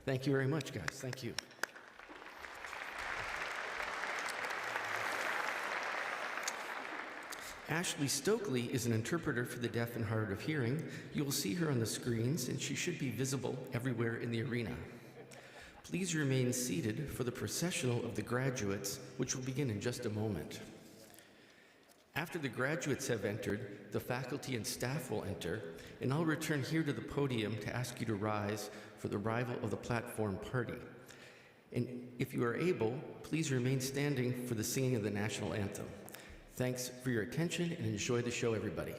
Thank you very much, guys. Thank you. Ashley Stokely is an interpreter for the deaf and hard of hearing. You will see her on the screens, and she should be visible everywhere in the arena. Please remain seated for the processional of the graduates, which will begin in just a moment. After the graduates have entered, the faculty and staff will enter, and I'll return here to the podium to ask you to rise for the arrival of the platform party. And if you are able, please remain standing for the singing of the national anthem. Thanks for your attention and enjoy the show, everybody.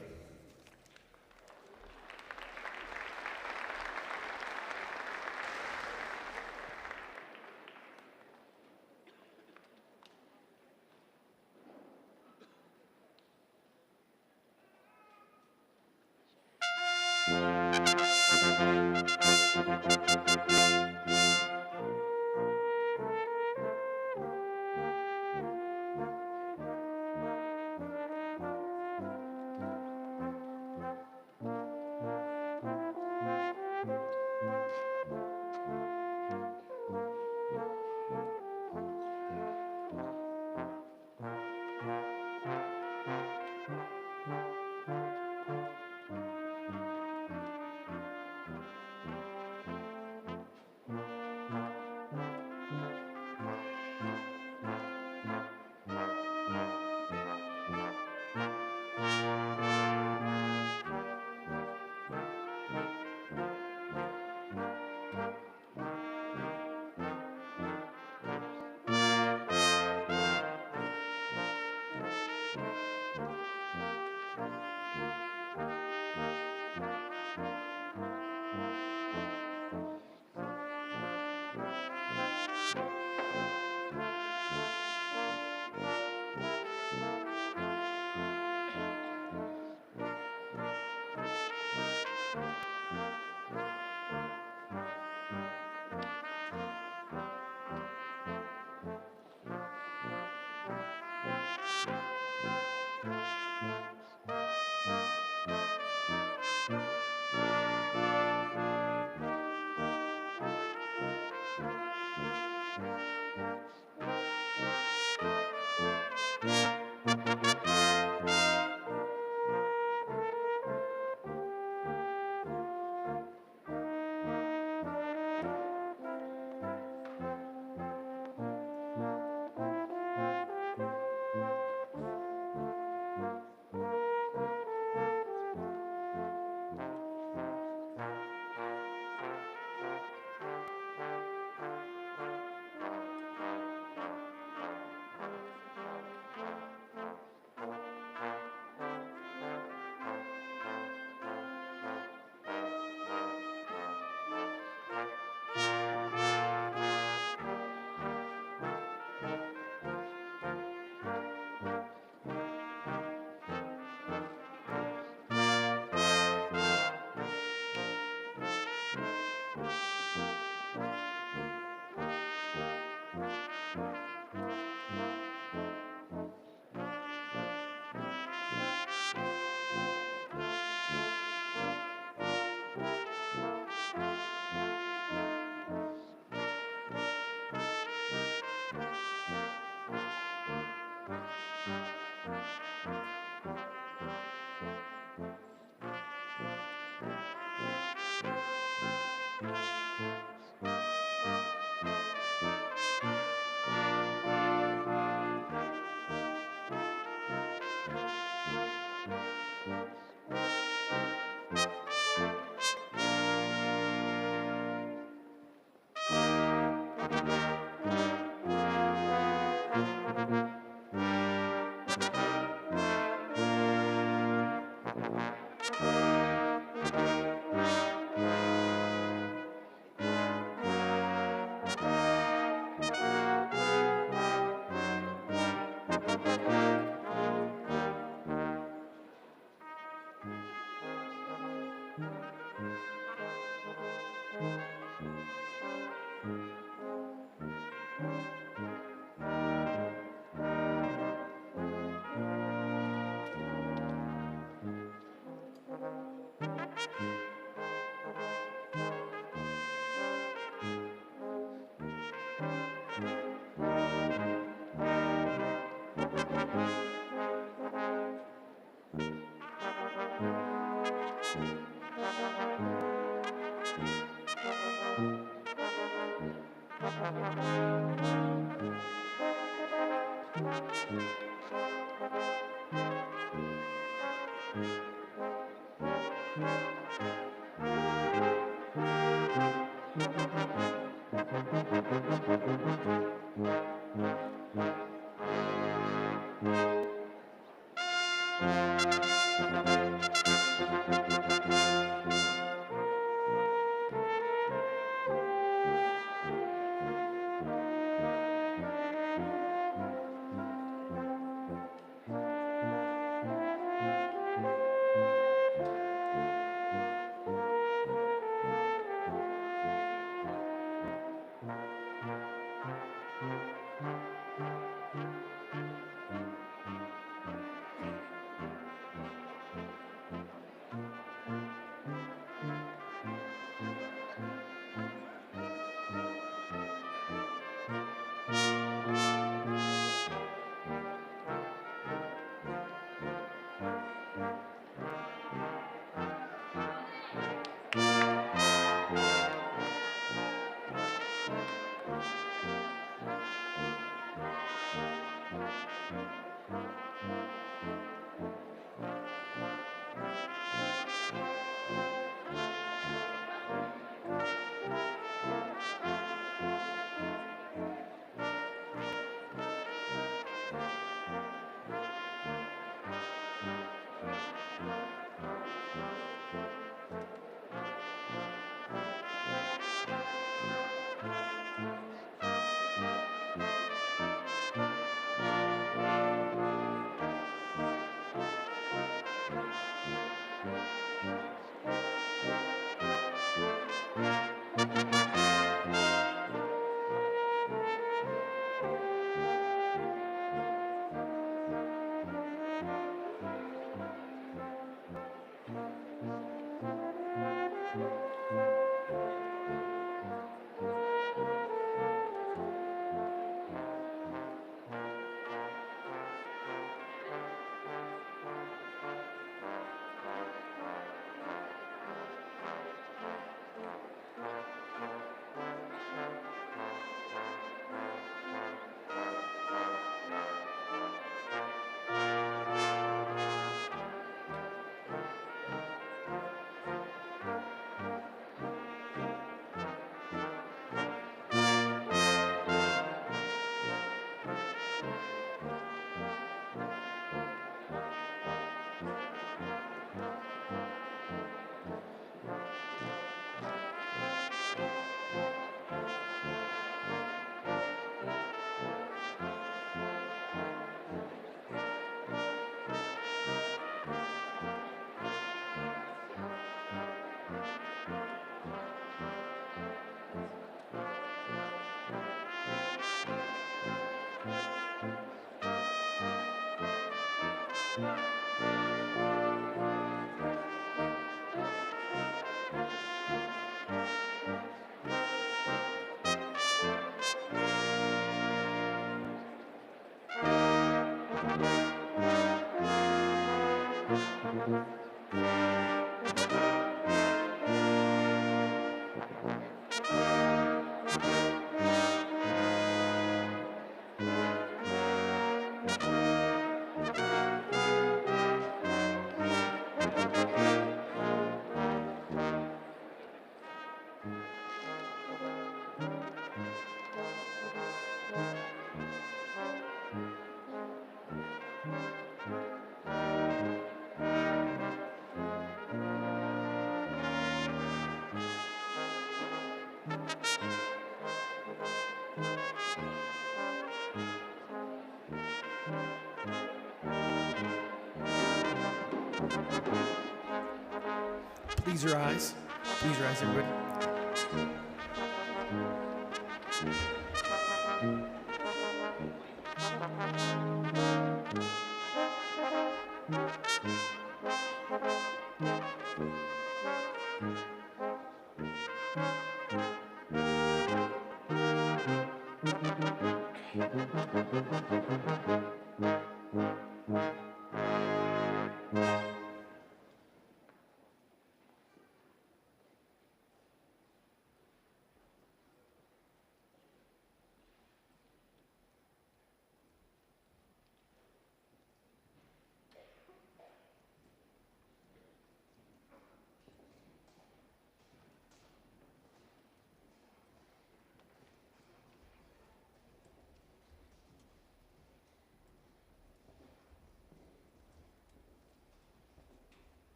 Please rise. Please rise, everybody.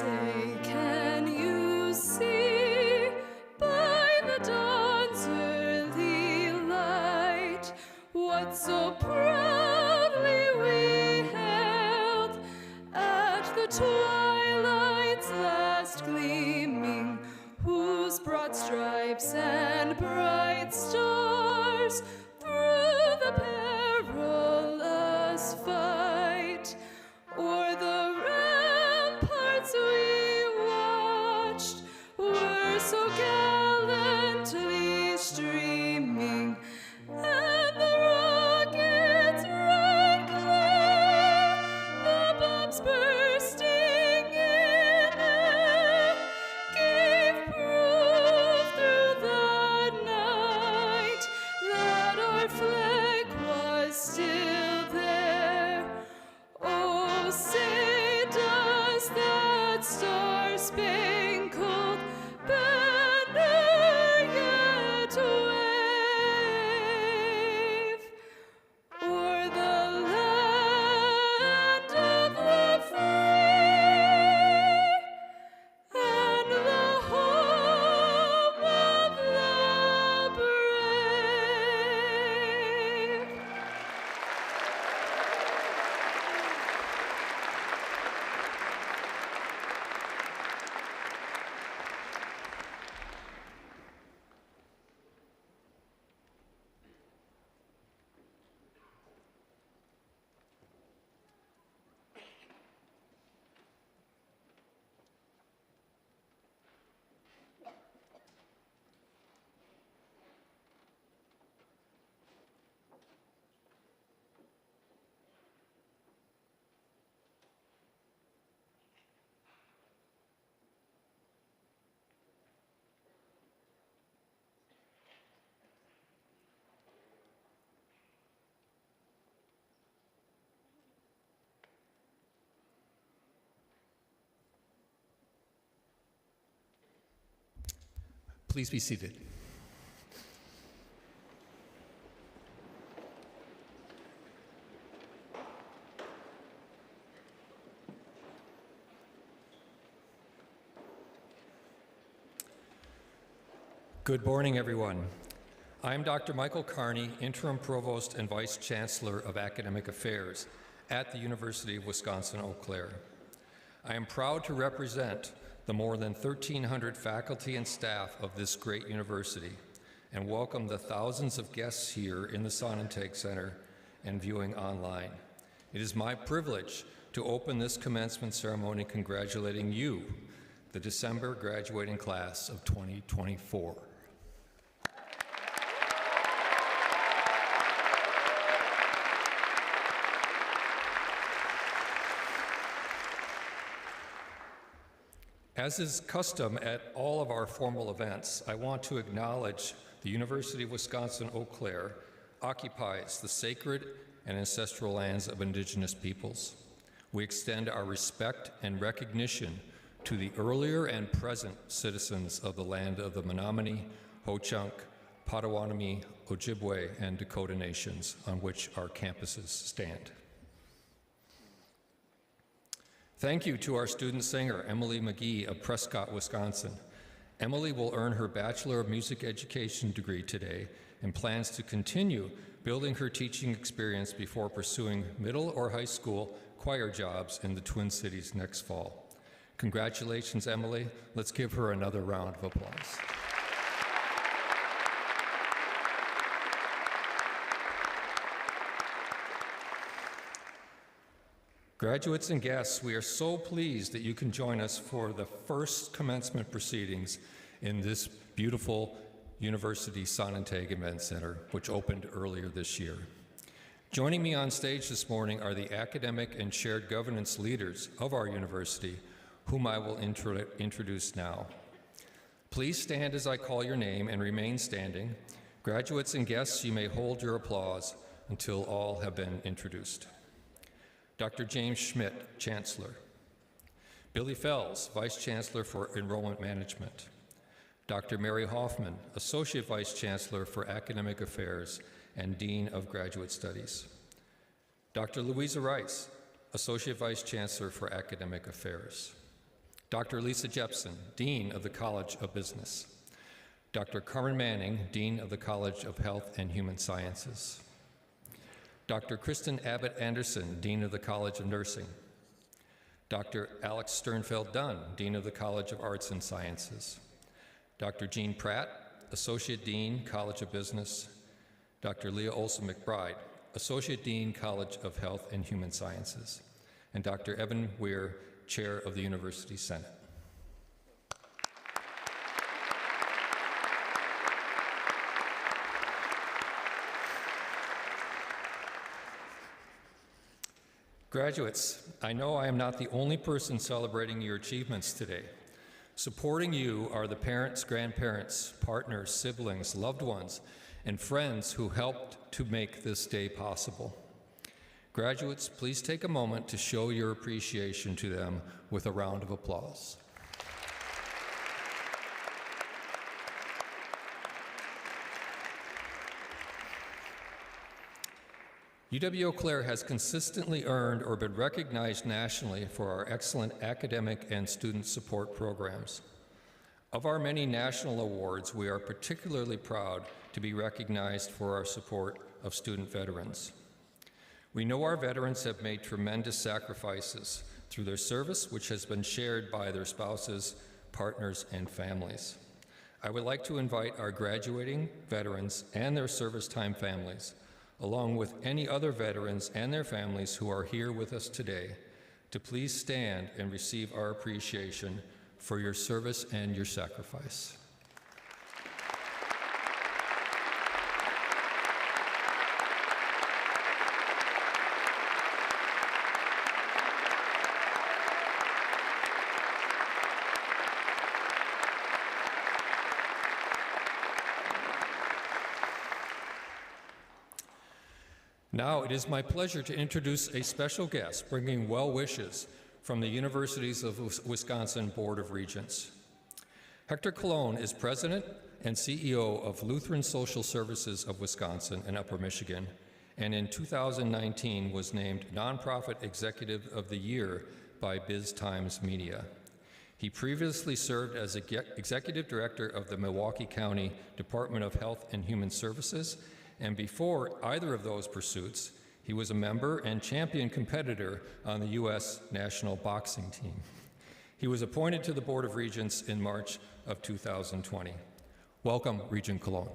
say, can you see by the dawn's early light what so proudly we hailed at the twilight's last gleaming, whose broad stripes and bright stars through the perilous fight o'er the ramparts we watched were so gallantly streaming, and the rockets' red glare, the bombs bursting in air, gave proof through the night that our flag was still there. Oh, say does that star-spangled banner yet wave o'er the land of the free and the home of the brave? Please be seated. Good morning, everyone. I'm Dr. Michael Carney, Interim Provost and Vice Chancellor of Academic Affairs at the University of Wisconsin-Eau Claire. I am proud to represent the more than 1,300 faculty and staff of this great university and welcome the thousands of guests here in the Sonnentag Center and viewing online. It is my privilege to open this commencement ceremony congratulating you, the December graduating class of 2024. As is custom at all of our formal events, I want to acknowledge the University of Wisconsin-Eau Claire occupies the sacred and ancestral lands of Indigenous peoples. We extend our respect and recognition to the earlier and present citizens of the land of the Menominee, Ho-Chunk, Potawatomi, Ojibwe, and Dakota nations on which our campuses stand. Thank you to our student singer, Emily McGee of Prescott, Wisconsin. Emily will earn her Bachelor of Music Education degree today and plans to continue building her teaching experience before pursuing middle or high school choir jobs in the Twin Cities next fall. Congratulations, Emily. Let's give her another round of applause. Graduates and guests, we are so pleased that you can join us for the first commencement proceedings in this beautiful University Sonnentag Event Center, which opened earlier this year. Joining me on stage this morning are the academic and shared governance leaders of our university, whom I will introduce now. Please stand as I call your name and remain standing. Graduates and guests, you may hold your applause until all have been introduced. Dr. James Schmidt, Chancellor. Billy Fells, Vice Chancellor for Enrollment Management. Dr. Mary Hoffman, Associate Vice Chancellor for Academic Affairs and Dean of Graduate Studies. Dr. Louisa Rice, Associate Vice Chancellor for Academic Affairs. Dr. Lisa Jepson, Dean of the College of Business. Dr. Carmen Manning, Dean of the College of Health and Human Sciences. Dr. Kristen Abbott Anderson, Dean of the College of Nursing. Dr. Alex Sternfeld Dunn, Dean of the College of Arts and Sciences. Dr. Jean Pratt, Associate Dean, College of Business. Dr. Leah Olson McBride, Associate Dean, College of Health and Human Sciences. And Dr. Evan Weir, Chair of the University Senate. Graduates, I know I am not the only person celebrating your achievements today. Supporting you are the parents, grandparents, partners, siblings, loved ones, and friends who helped to make this day possible. Graduates, please take a moment to show your appreciation to them with a round of applause. UW-Eau Claire has consistently earned or been recognized nationally for our excellent academic and student support programs. Of our many national awards, we are particularly proud to be recognized for our support of student veterans. We know our veterans have made tremendous sacrifices through their service, which has been shared by their spouses, partners, and families. I would like to invite our graduating veterans and their service time families, along with any other veterans and their families who are here with us today, to please stand and receive our appreciation for your service and your sacrifice. Now it is my pleasure to introduce a special guest bringing well wishes from the Universities of Wisconsin Board of Regents. Hector Colon is President and CEO of Lutheran Social Services of Wisconsin and Upper Michigan, and in 2019 was named Nonprofit Executive of the Year by Biz Times Media. He previously served as Executive Director of the Milwaukee County Department of Health and Human Services, and before either of those pursuits, he was a member and champion competitor on the U.S. national boxing team. He was appointed to the Board of Regents in March of 2020. Welcome, Regent Colon.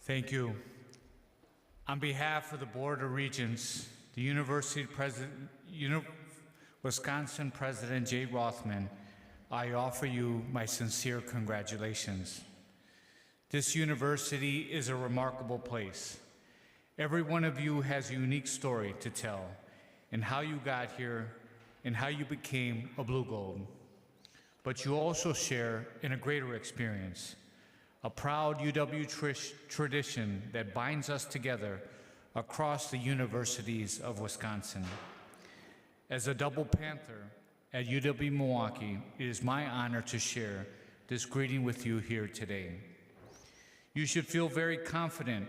Thank you. On behalf of the Board of Regents, the University President, Wisconsin President Jay Rothman, I offer you my sincere congratulations. This university is a remarkable place. Every one of you has a unique story to tell, and how you got here, and how you became a Blue Gold. But you also share in a greater experience, a proud UW tradition that binds us together across the universities of Wisconsin. As a double Panther at UW-Milwaukee, it is my honor to share this greeting with you here today. You should feel very confident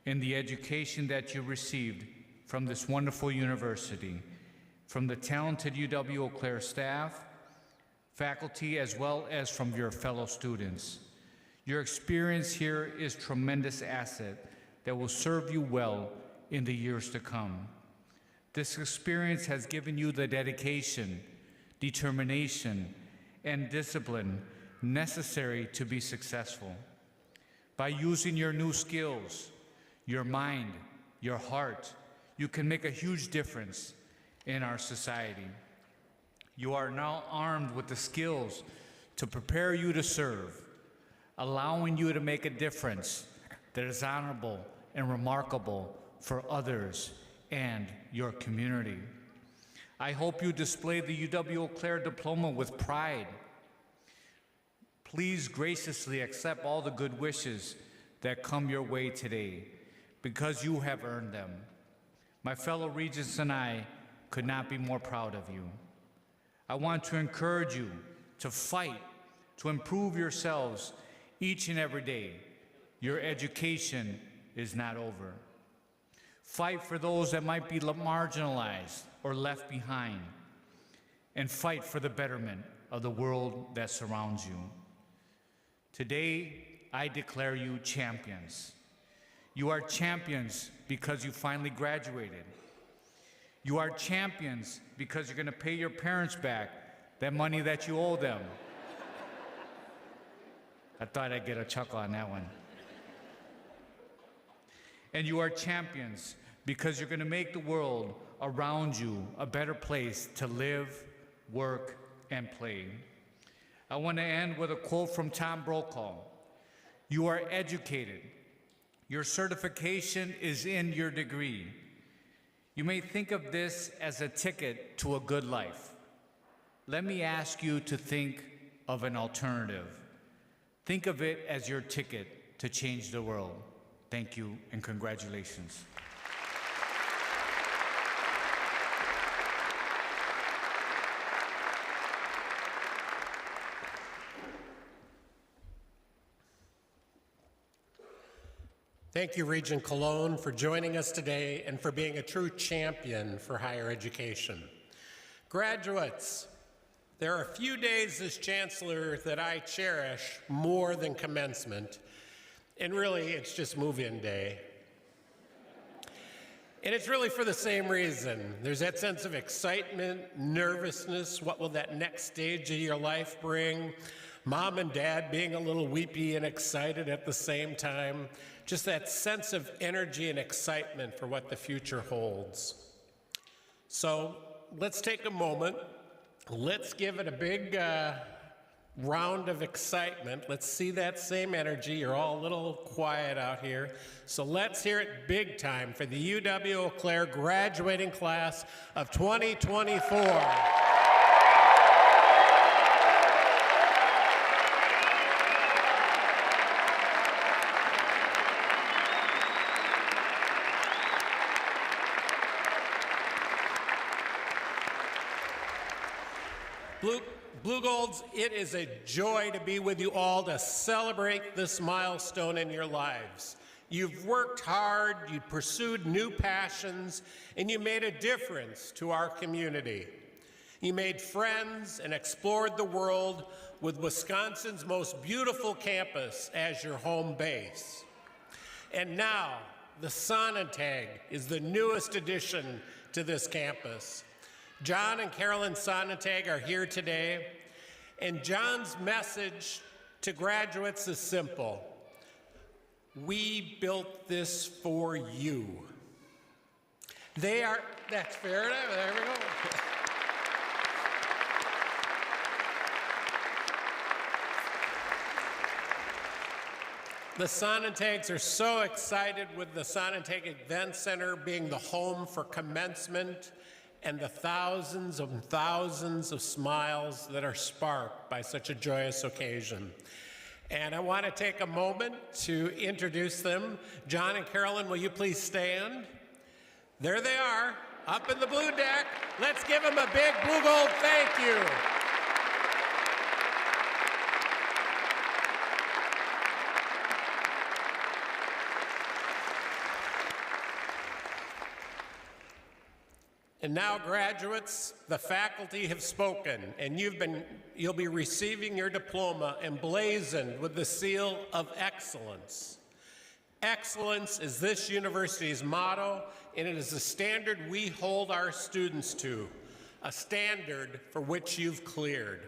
in the education that you received from this wonderful university, from the talented UW-Eau Claire staff, faculty, as well as from your fellow students. Your experience here is a tremendous asset that will serve you well in the years to come. This experience has given you the dedication, determination, and discipline necessary to be successful. By using your new skills, your mind, your heart, you can make a huge difference in our society. You are now armed with the skills to prepare you to serve, allowing you to make a difference that is honorable and remarkable for others and your community. I hope you display the UW-Eau Claire diploma with pride. Please graciously accept all the good wishes that come your way today, because you have earned them. My fellow Regents and I could not be more proud of you. I want to encourage you to fight, to improve yourselves each and every day. Your education is not over. Fight for those that might be marginalized or left behind. And fight for the betterment of the world that surrounds you. Today, I declare you champions. You are champions because you finally graduated. You are champions because you're going to pay your parents back that money that you owe them. I thought I'd get a chuckle on that one. And you are champions because you're going to make the world around you a better place to live, work, and play. I want to end with a quote from Tom Brokaw. You are educated. Your certification is in your degree. You may think of this as a ticket to a good life. Let me ask you to think of an alternative. Think of it as your ticket to change the world. Thank you and congratulations. Thank you, Regent Cologne, for joining us today and for being a true champion for higher education. Graduates, there are a few days as Chancellor that I cherish more than commencement, and really it's just move-in day. And it's really for the same reason. There's that sense of excitement, nervousness, what will that next stage of your life bring? Mom and dad being a little weepy and excited at the same time. Just that sense of energy and excitement for what the future holds. So let's take a moment. Let's give it a big round of excitement. Let's see that same energy. You're all a little quiet out here. So let's hear it big time for the UW-Eau Claire graduating class of 2024. Blue Golds, it is a joy to be with you all to celebrate this milestone in your lives. You've worked hard, you pursued new passions, and you made a difference to our community. You made friends and explored the world with Wisconsin's most beautiful campus as your home base. And now, the Sonnentag is the newest addition to this campus. John and Carolyn Sonnentag are here today, and John's message to graduates is simple. We built this for you. That's fair enough, there we go. The Sonnentags are so excited with the Sonnentag Event Center being the home for commencement and the thousands and thousands of smiles that are sparked by such a joyous occasion. And I want to take a moment to introduce them. John and Carolyn, will you please stand? There they are, up in the blue deck. Let's give them a big blue gold thank you. And now, graduates, the faculty have spoken, and you'll be receiving your diploma emblazoned with the seal of excellence. Excellence is this university's motto, and it is a standard we hold our students to, a standard for which you've cleared.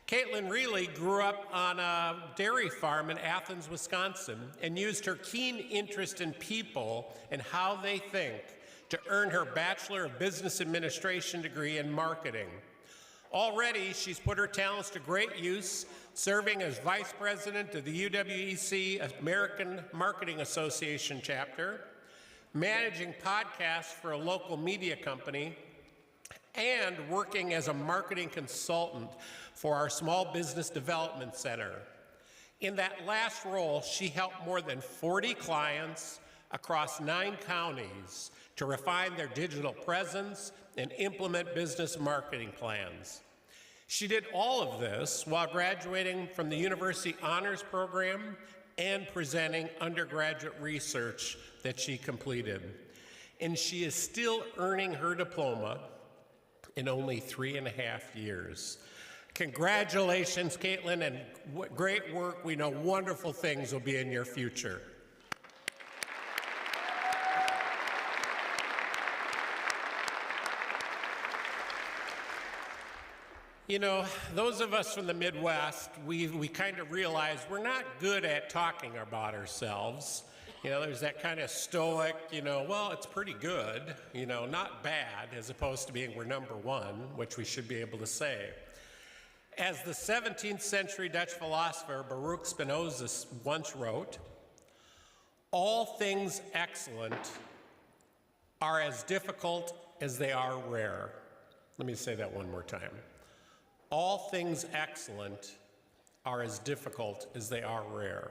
Caitlin Reilly grew up on a dairy farm in Athens, Wisconsin, and used her keen interest in people and how they think to earn her Bachelor of Business Administration degree in marketing. Already, she's put her talents to great use, serving as Vice President of the UWEC American Marketing Association chapter, managing podcasts for a local media company, and working as a marketing consultant for our Small Business Development Center. In that last role, she helped more than 40 clients across 9 counties to refine their digital presence and implement business marketing plans. She did all of this while graduating from the University Honors Program and presenting undergraduate research that she completed. and she is still earning her diploma in only 3.5 years. Congratulations, Caitlin, and great work. We know wonderful things will be in your future. You know, those of us from the Midwest, we kind of realize we're not good at talking about ourselves. You know, there's that kind of stoic, well, it's pretty good, not bad, as opposed to being we're number one, which we should be able to say. As the 17th century Dutch philosopher Baruch Spinoza once wrote, all things excellent are as difficult as they are rare. Let me say that one more time. All things excellent are as difficult as they are rare.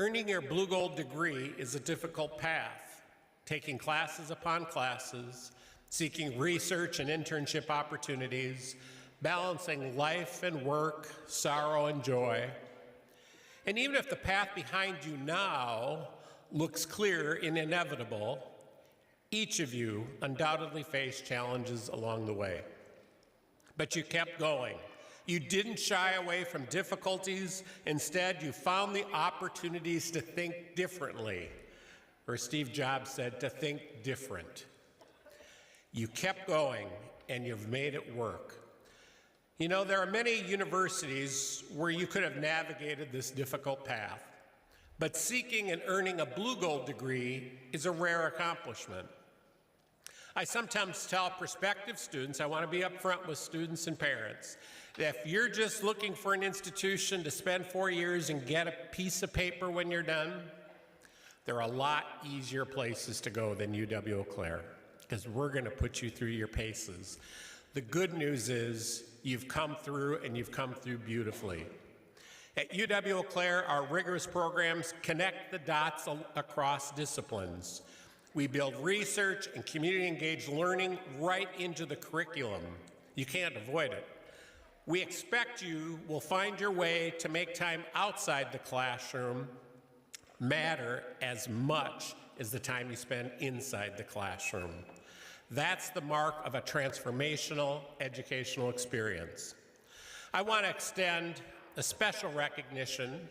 Earning your blue gold degree is a difficult path, taking classes upon classes, seeking research and internship opportunities, balancing life and work, sorrow and joy. And even if the path behind you now looks clear and inevitable, each of you undoubtedly faced challenges along the way. But you kept going. You didn't shy away from difficulties. Instead, you found the opportunities to think differently. Or Steve Jobs said, to think different. You kept going, and you've made it work. You know, there are many universities where you could have navigated this difficult path, but seeking and earning a blue gold degree is a rare accomplishment. I sometimes tell prospective students, I want to be upfront with students and parents, that if you're just looking for an institution to spend 4 years and get a piece of paper when you're done, there are a lot easier places to go than UW-Eau Claire, because we're going to put you through your paces. The good news is you've come through, and you've come through beautifully. At UW-Eau Claire, our rigorous programs connect the dots across disciplines. We build research and community-engaged learning right into the curriculum. You can't avoid it. We expect you will find your way to make time outside the classroom matter as much as the time you spend inside the classroom. That's the mark of a transformational educational experience. I want to extend a special recognition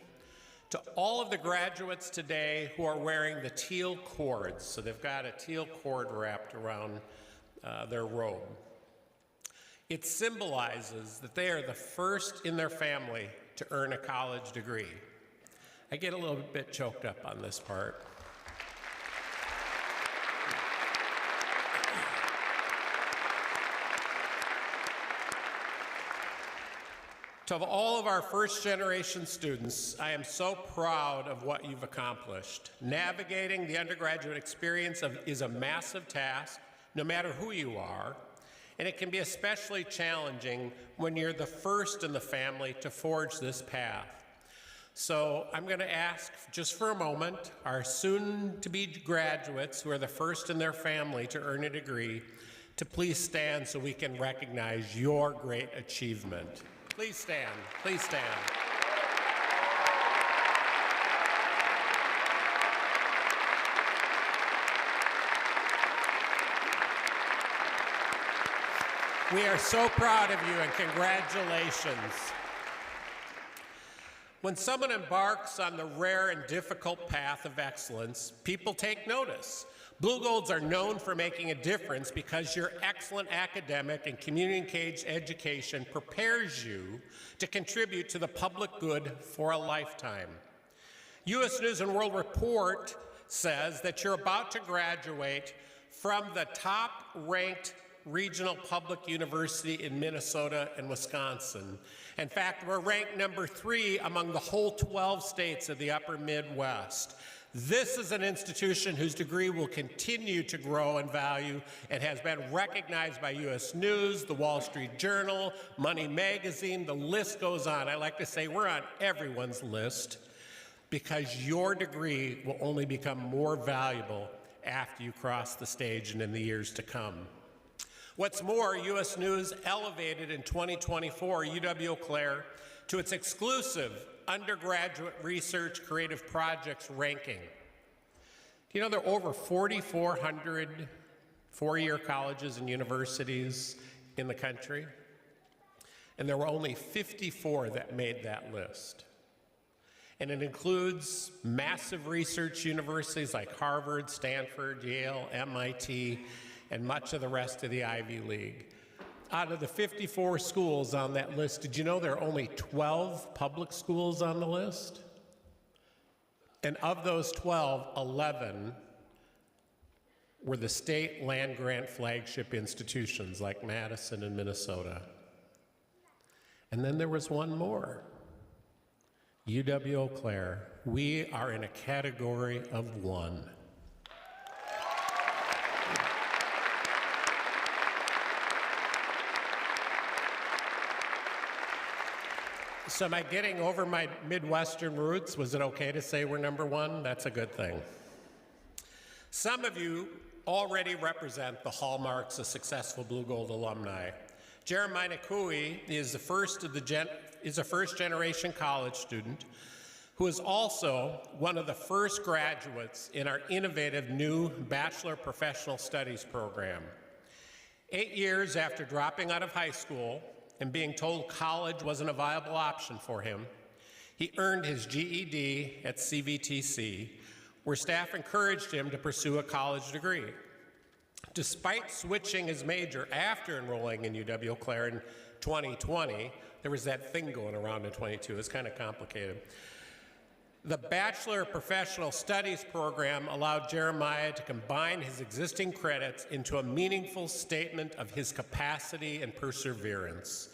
to all of the graduates today who are wearing the teal cords. So they've got a teal cord wrapped around their robe. It symbolizes that they are the first in their family to earn a college degree. I get a little bit choked up on this part. To all of our first-generation students, I am so proud of what you've accomplished. Navigating the undergraduate experience is a massive task, no matter who you are, and it can be especially challenging when you're the first in the family to forge this path. So I'm going to ask, just for a moment, our soon-to-be graduates who are the first in their family to earn a degree, to please stand so we can recognize your great achievement. Please stand. Please stand. We are so proud of you, and congratulations. When someone embarks on the rare and difficult path of excellence, people take notice. Blue Golds are known for making a difference because your excellent academic and community-engaged education prepares you to contribute to the public good for a lifetime. U.S. News & World Report says that you're about to graduate from the top-ranked regional public university in Minnesota and Wisconsin. In fact, we're ranked number 3 among the whole 12 states of the upper Midwest. This is an institution whose degree will continue to grow in value and has been recognized by U.S. News, the Wall Street Journal, Money Magazine, the list goes on. I like to say we're on everyone's list because your degree will only become more valuable after you cross the stage and in the years to come. What's more, U.S. News elevated in 2024 UW-Eau Claire to its exclusive undergraduate research creative projects ranking. Do you know there are over 4,400 four-year colleges and universities in the country? And there were only 54 that made that list. And it includes massive research universities like Harvard, Stanford, Yale, MIT, and much of the rest of the Ivy League. Out of the 54 schools on that list, did you know there are only 12 public schools on the list? And of those 12, 11 were the state land-grant flagship institutions like Madison and Minnesota. And then there was one more, UW-Eau Claire. We are in a category of one. So am I getting over my Midwestern roots? Was it okay to say we're number one? That's a good thing. Some of you already represent the hallmarks of successful Blue Gold alumni. Jeremiah Nakui is a first-generation college student who is also one of the first graduates in our innovative new Bachelor Professional Studies program. 8 years after dropping out of high school and being told college wasn't a viable option for him, he earned his GED at CVTC, where staff encouraged him to pursue a college degree. Despite switching his major after enrolling in UW-Eau Claire in 2020, there was that thing going around in 22. It's kind of complicated. The Bachelor of Professional Studies program allowed Jeremiah to combine his existing credits into a meaningful statement of his capacity and perseverance.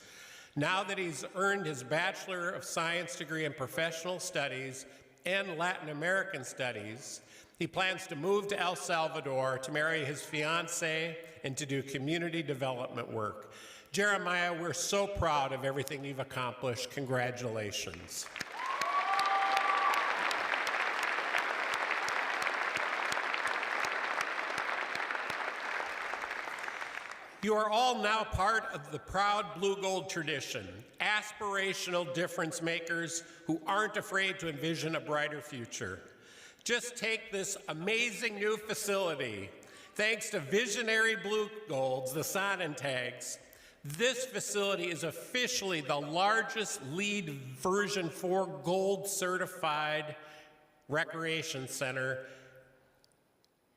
Now that he's earned his Bachelor of Science degree in Professional Studies and Latin American Studies, he plans to move to El Salvador to marry his fiancée and to do community development work. Jeremiah, we're so proud of everything you've accomplished. Congratulations. You are all now part of the proud Blue Gold tradition, aspirational difference makers who aren't afraid to envision a brighter future. Just take this amazing new facility. Thanks to visionary Blue Golds, the Sonnentags, this facility is officially the largest LEED version 4 gold certified recreation center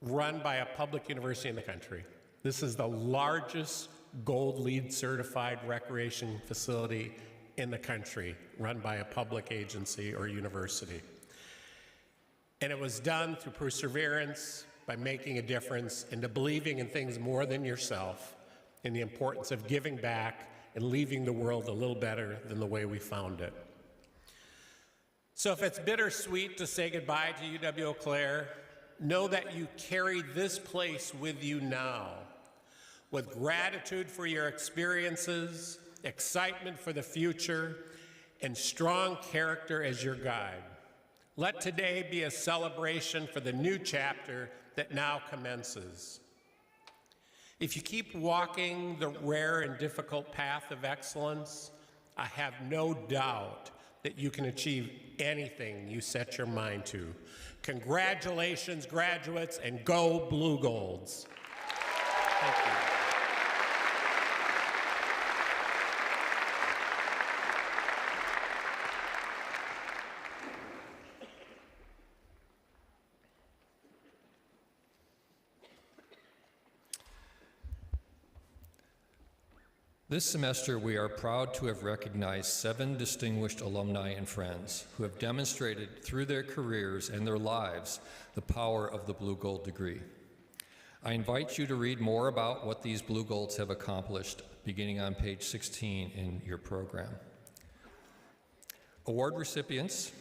run by a public university in the country. This is the largest gold LEED certified recreation facility in the country run by a public agency or university. And it was done through perseverance, by making a difference, and to believing in things more than yourself, and the importance of giving back and leaving the world a little better than the way we found it. So if it's bittersweet to say goodbye to UW-Eau Claire, know that you carry this place with you now, with gratitude for your experiences, excitement for the future, and strong character as your guide. Let today be a celebration for the new chapter that now commences. If you keep walking the rare and difficult path of excellence, I have no doubt that you can achieve anything you set your mind to. Congratulations, graduates, and go Blue Golds. Thank you. This semester, we are proud to have recognized 7 distinguished alumni and friends who have demonstrated through their careers and their lives the power of the Blue Gold degree. I invite you to read more about what these Blue Golds have accomplished, beginning on page 16 in your program. Award recipients,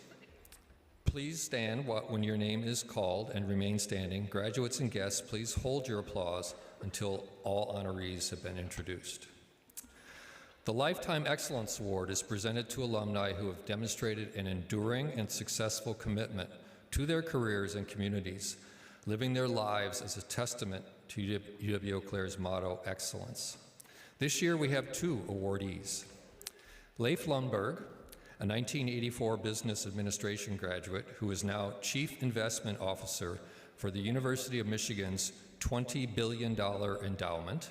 please stand when your name is called and remain standing. Graduates and guests, please hold your applause until all honorees have been introduced. The Lifetime Excellence Award is presented to alumni who have demonstrated an enduring and successful commitment to their careers and communities, living their lives as a testament to UW-Eau Claire's motto, excellence. This year we have 2 awardees. Leif Lundberg, a 1984 business administration graduate who is now Chief Investment Officer for the University of Michigan's $20 billion endowment,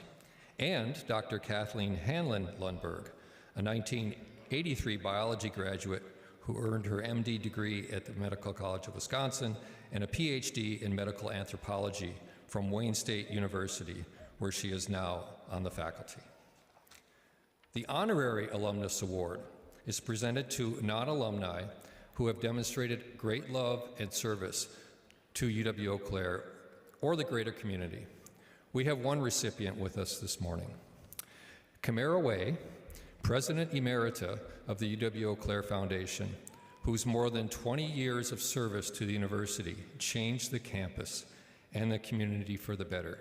and Dr. Kathleen Hanlon Lundberg, a 1983 biology graduate who earned her MD degree at the Medical College of Wisconsin and a PhD in medical anthropology from Wayne State University, where she is now on the faculty. The Honorary Alumnus Award is presented to non-alumni who have demonstrated great love and service to UW-Eau Claire or the greater community. We have one recipient with us this morning. Camara Way, President Emerita of the UW-Eau Claire Foundation, whose more than 20 years of service to the university changed the campus and the community for the better.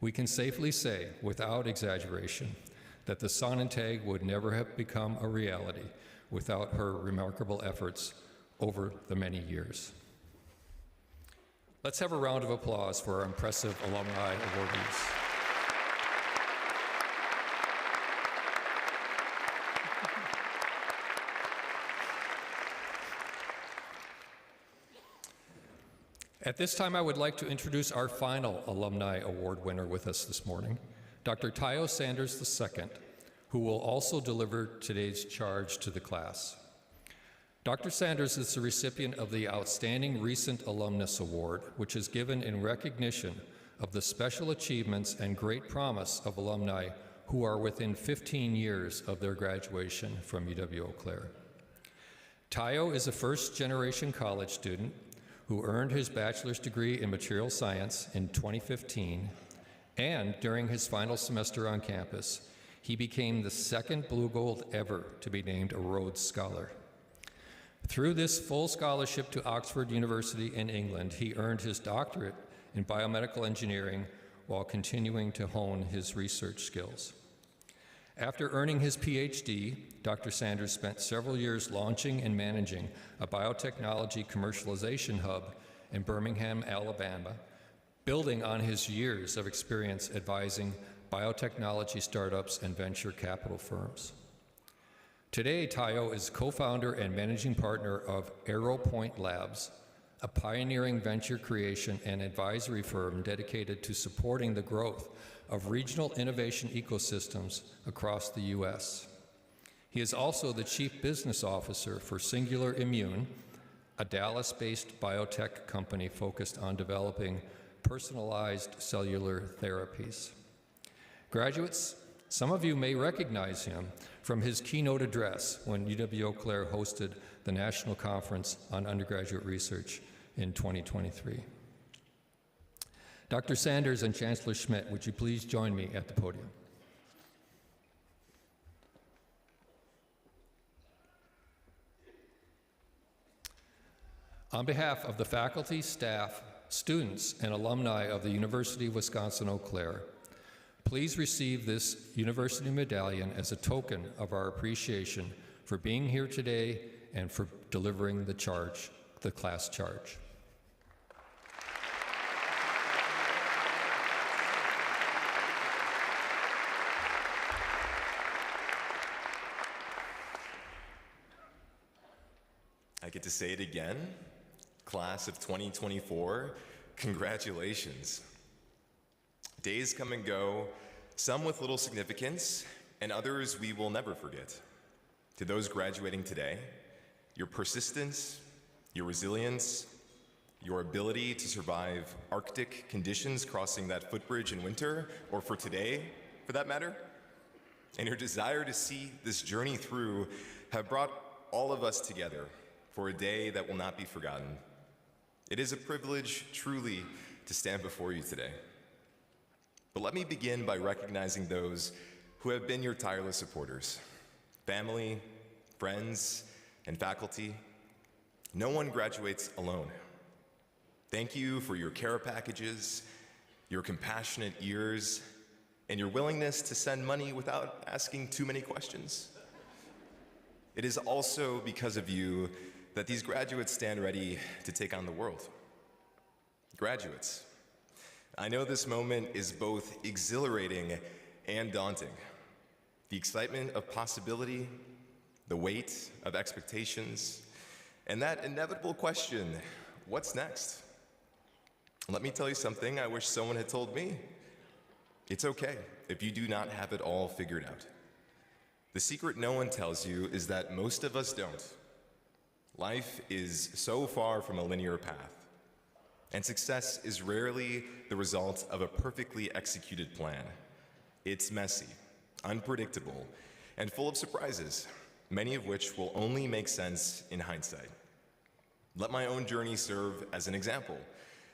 We can safely say, without exaggeration, that the Sonnentag would never have become a reality without her remarkable efforts over the many years. Let's have a round of applause for our impressive alumni awardees. At this time, I would like to introduce our final Alumni Award winner with us this morning, Dr. Tayo Sanders II, who will also deliver today's charge to the class. Dr. Sanders is the recipient of the Outstanding Recent Alumnus Award, which is given in recognition of the special achievements and great promise of alumni who are within 15 years of their graduation from UW-Eau Claire. Tayo is a first-generation college student who earned his bachelor's degree in material science in 2015, and during his final semester on campus, he became the second Blue Gold ever to be named a Rhodes Scholar. Through this full scholarship to Oxford University in England, he earned his doctorate in biomedical engineering while continuing to hone his research skills. After earning his PhD, Dr. Sanders spent several years launching and managing a biotechnology commercialization hub in Birmingham, Alabama, building on his years of experience advising biotechnology startups and venture capital firms. Today, Tayo is co-founder and managing partner of AeroPoint Labs, a pioneering venture creation and advisory firm dedicated to supporting the growth of regional innovation ecosystems across the U.S. He is also the Chief Business Officer for Singular Immune, a Dallas-based biotech company focused on developing personalized cellular therapies. Graduates, some of you may recognize him from his keynote address when UW-Eau Claire hosted the National Conference on Undergraduate Research in 2023. Dr. Sanders and Chancellor Schmidt, would you please join me at the podium? On behalf of the faculty, staff, students, and alumni of the University of Wisconsin-Eau Claire, please receive this university medallion as a token of our appreciation for being here today and for delivering the charge, the class charge. I get to say it again. Class of 2024, congratulations. Days come and go, some with little significance, and others we will never forget. To those graduating today, your persistence, your resilience, your ability to survive Arctic conditions crossing that footbridge in winter, or for today, for that matter, and your desire to see this journey through have brought all of us together for a day that will not be forgotten. It is a privilege, truly, to stand before you today. But let me begin by recognizing those who have been your tireless supporters, family, friends, and faculty. No one graduates alone. Thank you for your care packages, your compassionate ears, and your willingness to send money without asking too many questions. It is also because of you that these graduates stand ready to take on the world. Graduates, I know this moment is both exhilarating and daunting. The excitement of possibility, the weight of expectations, and that inevitable question, what's next? Let me tell you something I wish someone had told me. It's okay if you do not have it all figured out. The secret no one tells you is that most of us don't. Life is so far from a linear path, and success is rarely the result of a perfectly executed plan. It's messy, unpredictable, and full of surprises, many of which will only make sense in hindsight. Let my own journey serve as an example.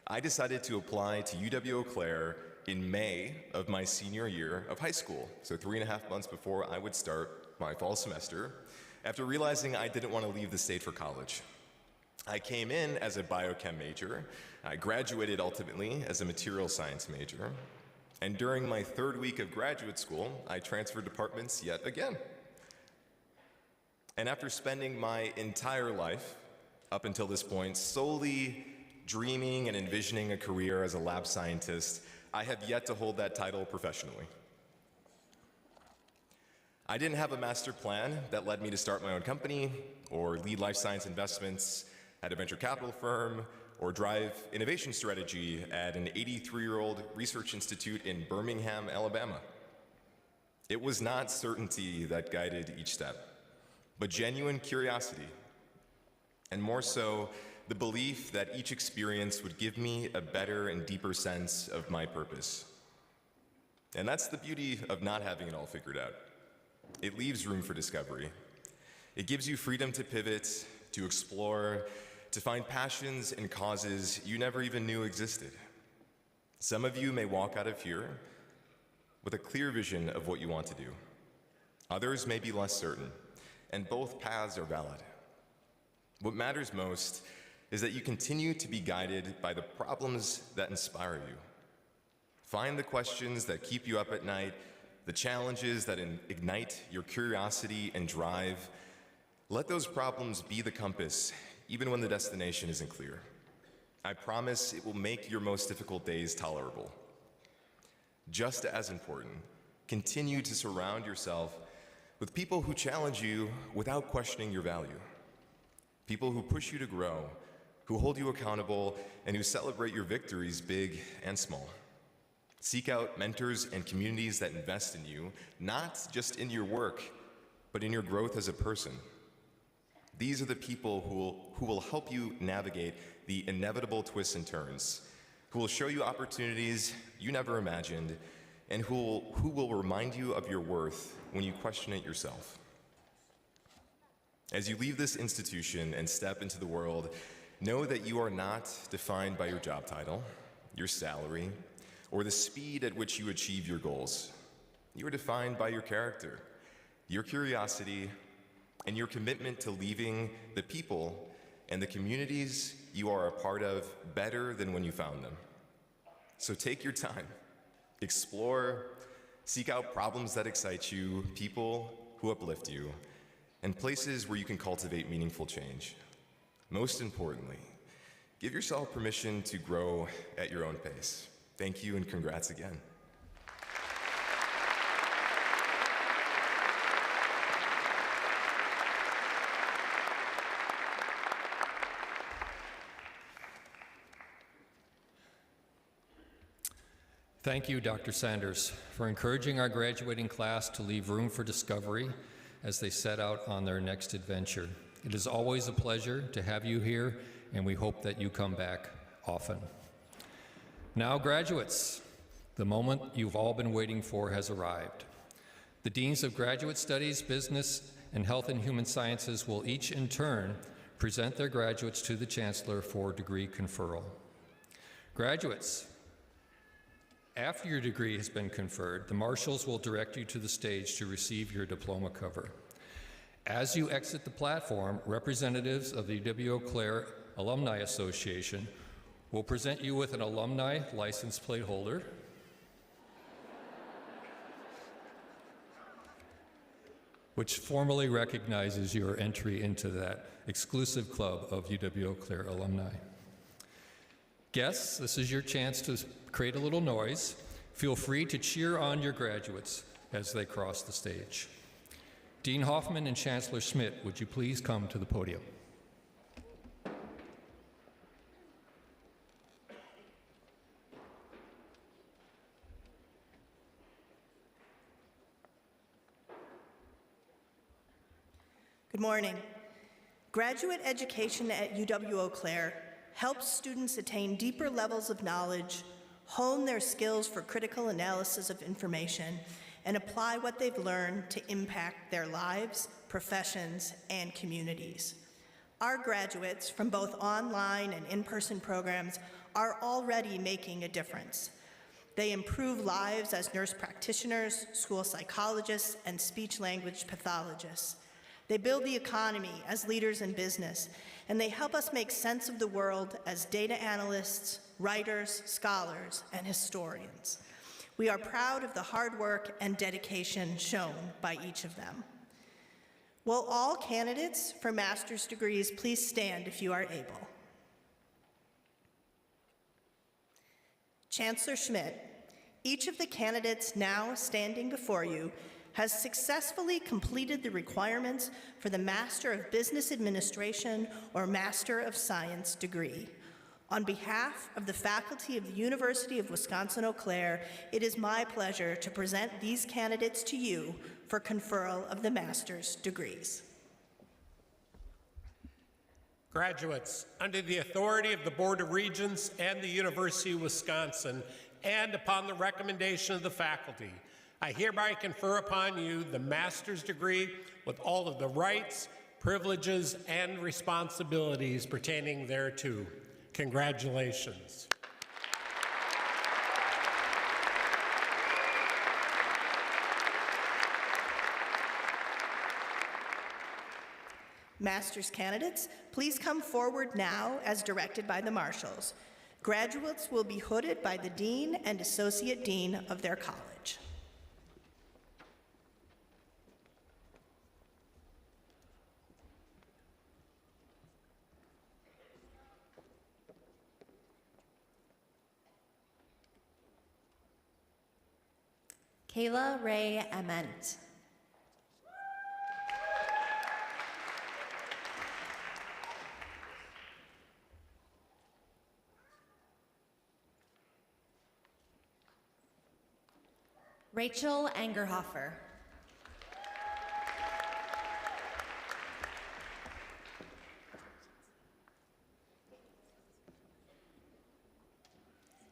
I decided to apply to UW-Eau Claire in May of my senior year of high school, so 3.5 months before I would start my fall semester, after realizing I didn't want to leave the state for college. I came in as a biochem major. I graduated ultimately as a material science major. And during my 3rd week of graduate school, I transferred departments yet again. And after spending my entire life, up until this point, solely dreaming and envisioning a career as a lab scientist, I have yet to hold that title professionally. I didn't have a master plan that led me to start my own company, or lead life science investments at a venture capital firm, or drive innovation strategy at an 83-year-old research institute in Birmingham, Alabama. It was not certainty that guided each step, but genuine curiosity, and more so, the belief that each experience would give me a better and deeper sense of my purpose. And that's the beauty of not having it all figured out. It leaves room for discovery. It gives you freedom to pivot, to explore, to find passions and causes you never even knew existed. Some of you may walk out of here with a clear vision of what you want to do. Others may be less certain, and both paths are valid. What matters most is that you continue to be guided by the problems that inspire you. Find the questions that keep you up at night, the challenges that ignite your curiosity and drive. Let those problems be the compass, even when the destination isn't clear. I promise it will make your most difficult days tolerable. Just as important, continue to surround yourself with people who challenge you without questioning your value. People who push you to grow, who hold you accountable, and who celebrate your victories, big and small. Seek out mentors and communities that invest in you, not just in your work, but in your growth as a person. These are the people who will help you navigate the inevitable twists and turns, who will show you opportunities you never imagined, and who will remind you of your worth when you question it yourself. As you leave this institution and step into the world, know that you are not defined by your job title, your salary, or the speed at which you achieve your goals. You are defined by your character, your curiosity, and your commitment to leaving the people and the communities you are a part of better than when you found them. So take your time, explore, seek out problems that excite you, people who uplift you, and places where you can cultivate meaningful change. Most importantly, give yourself permission to grow at your own pace. Thank you and congrats again. Thank you, Dr. Sanders, for encouraging our graduating class to leave room for discovery as they set out on their next adventure. It is always a pleasure to have you here, and we hope that you come back often. Now, graduates, the moment you've all been waiting for has arrived. The Deans of Graduate Studies, Business, and Health and Human Sciences will each in turn present their graduates to the Chancellor for degree conferral. Graduates, after your degree has been conferred, the marshals will direct you to the stage to receive your diploma cover. As you exit the platform, representatives of the UW-Eau Claire Alumni Association will present you with an alumni license plate holder, which formally recognizes your entry into that exclusive club of UW-Eau Claire alumni. Guests, this is your chance to create a little noise. Feel free to cheer on your graduates as they cross the stage. Dean Hoffman and Chancellor Schmidt, would you please come to the podium? Good morning. Graduate education at UW-Eau Claire helps students attain deeper levels of knowledge, hone their skills for critical analysis of information, and apply what they've learned to impact their lives, professions, and communities. Our graduates from both online and in-person programs are already making a difference. They improve lives as nurse practitioners, school psychologists, and speech-language pathologists. They build the economy as leaders in business, and they help us make sense of the world as data analysts, writers, scholars, and historians. We are proud of the hard work and dedication shown by each of them. Will all candidates for master's degrees please stand if you are able? Chancellor Schmidt, each of the candidates now standing before you has successfully completed the requirements for the Master of Business Administration or Master of Science degree. On behalf of the faculty of the University of Wisconsin-Eau Claire, it is my pleasure to present these candidates to you for conferral of the master's degrees. Graduates, under the authority of the Board of Regents and the University of Wisconsin, and upon the recommendation of the faculty, I hereby confer upon you the master's degree with all of the rights, privileges, and responsibilities pertaining thereto. Congratulations. Master's candidates, please come forward now as directed by the marshals. Graduates will be hooded by the dean and associate dean of their college. Kayla Ray Ament. Rachel Angerhofer.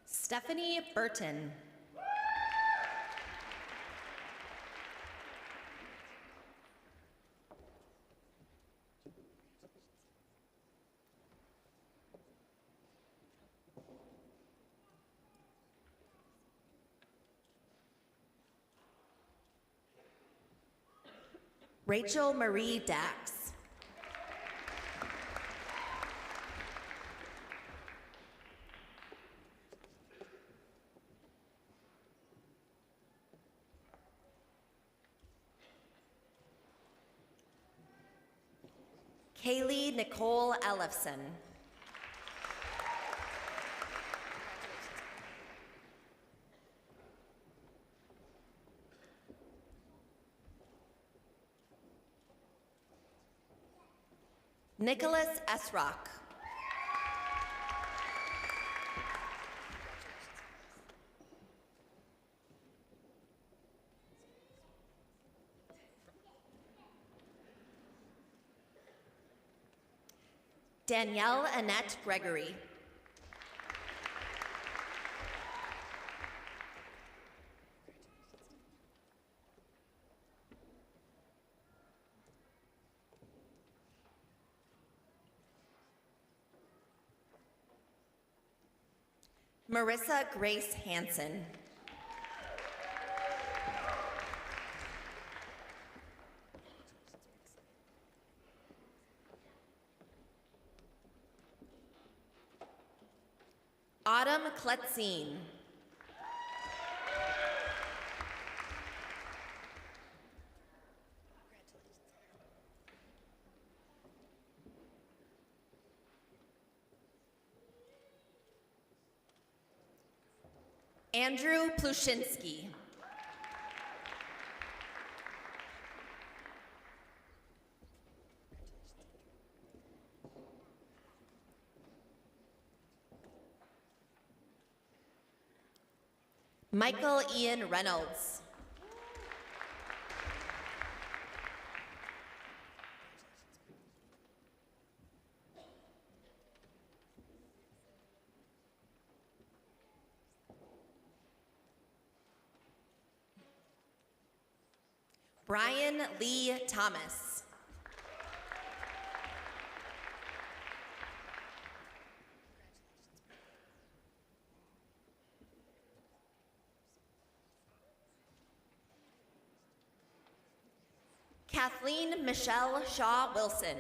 Stephanie Burton. Rachel Marie Dax. Kaylee Nicole Ellefson. Nicholas Esrock. Danielle Annette Gregory. Marissa Grace Hansen. Autumn Kletzine. Andrew Plushinsky. Michael Ian Reynolds. Brian Lee Thomas. Kathleen Michelle Shaw Wilson.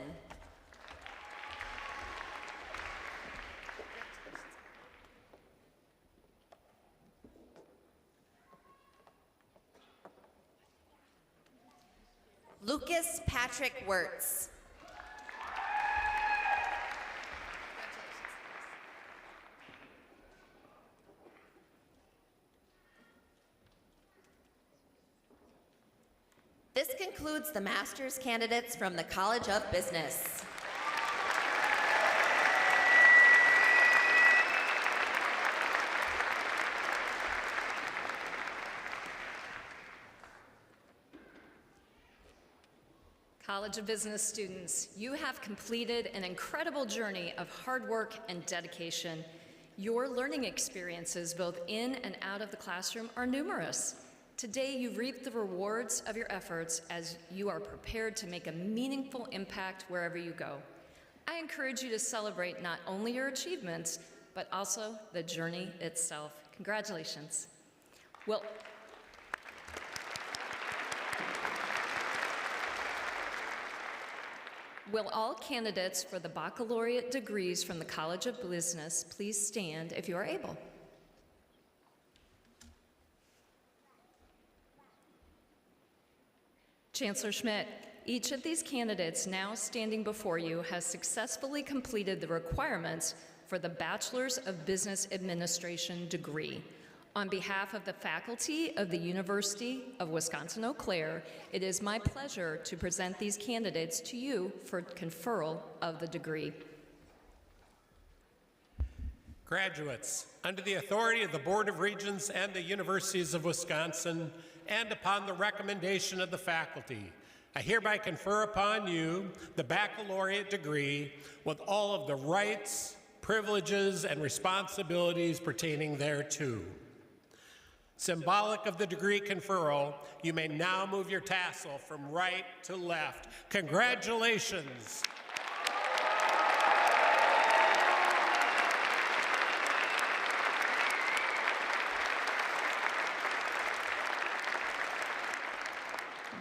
Lucas Patrick Wirtz. This concludes the master's candidates from the College of Business. College of Business students, you have completed an incredible journey of hard work and dedication. Your learning experiences, both in and out of the classroom, are numerous. Today, you reap the rewards of your efforts as you are prepared to make a meaningful impact wherever you go. I encourage you to celebrate not only your achievements, but also the journey itself. Congratulations. Will all candidates for the baccalaureate degrees from the College of Business please stand if you are able? Chancellor Schmidt, each of these candidates now standing before you has successfully completed the requirements for the Bachelor's of Business Administration degree. On behalf of the faculty of the University of Wisconsin-Eau Claire, it is my pleasure to present these candidates to you for conferral of the degree. Graduates, under the authority of the Board of Regents and the Universities of Wisconsin, and upon the recommendation of the faculty, I hereby confer upon you the baccalaureate degree with all of the rights, privileges, and responsibilities pertaining thereto. Symbolic of the degree conferral, you may now move your tassel from right to left. Congratulations.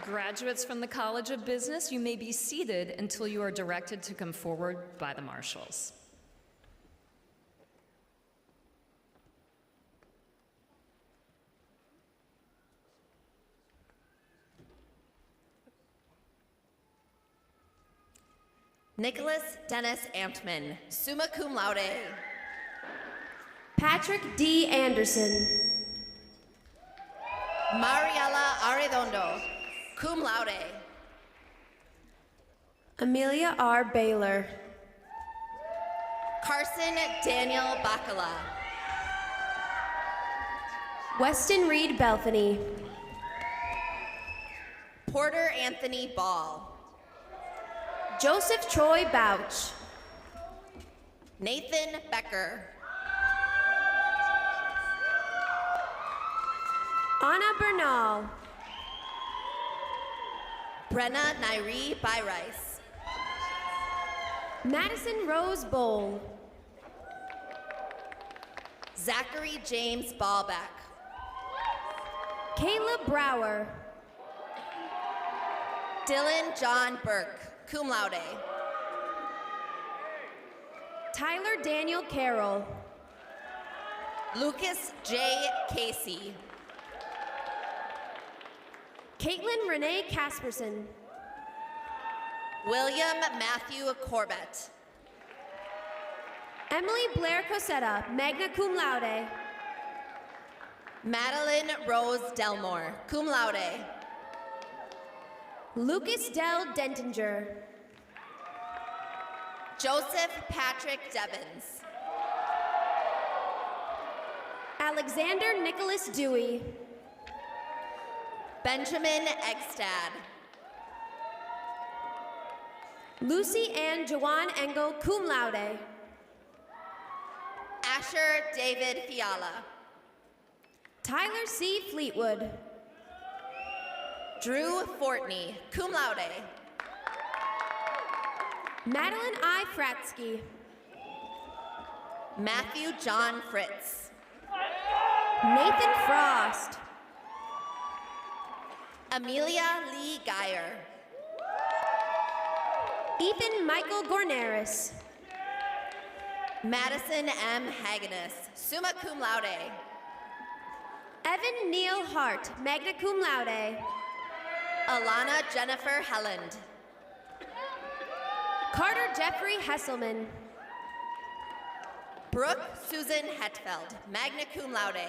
Graduates from the College of Business, you may be seated until you are directed to come forward by the marshals. Nicholas Dennis Amtman, summa cum laude. Patrick D. Anderson. Mariela Arredondo, cum laude. Amelia R. Baylor. Carson Daniel Bacala. Weston Reed Belthany. Porter Anthony Ball. Joseph Troy Bouch. Nathan Becker. Anna Bernal. Brenna Nairi Byrice. Madison Rose Bowl. Zachary James Ballback. Caleb Brower. Dylan John Burke, cum laude. Tyler Daniel Carroll. Lucas J. Casey. Caitlin Renee Casperson. William Matthew Corbett. Emily Blair Cosetta, magna cum laude. Madeline Rose Delmore, cum laude. Lucas Dell Dentinger. Joseph Patrick Devins. Alexander Nicholas Dewey. Benjamin Egstad. Lucy Ann Jawan Engel, cum laude. Asher David Fiala. Tyler C. Fleetwood. Drew Fortney, cum laude. Madeline I. Fratsky. Matthew John Fritz. Nathan Frost. Amelia Lee Geyer. Ethan Michael Gorneris. Madison M. Hagenis, summa cum laude. Evan Neil Hart, magna cum laude. Alana Jennifer Helland. Carter Jeffrey Hesselman. Brooke Susan Hetfeld, magna cum laude.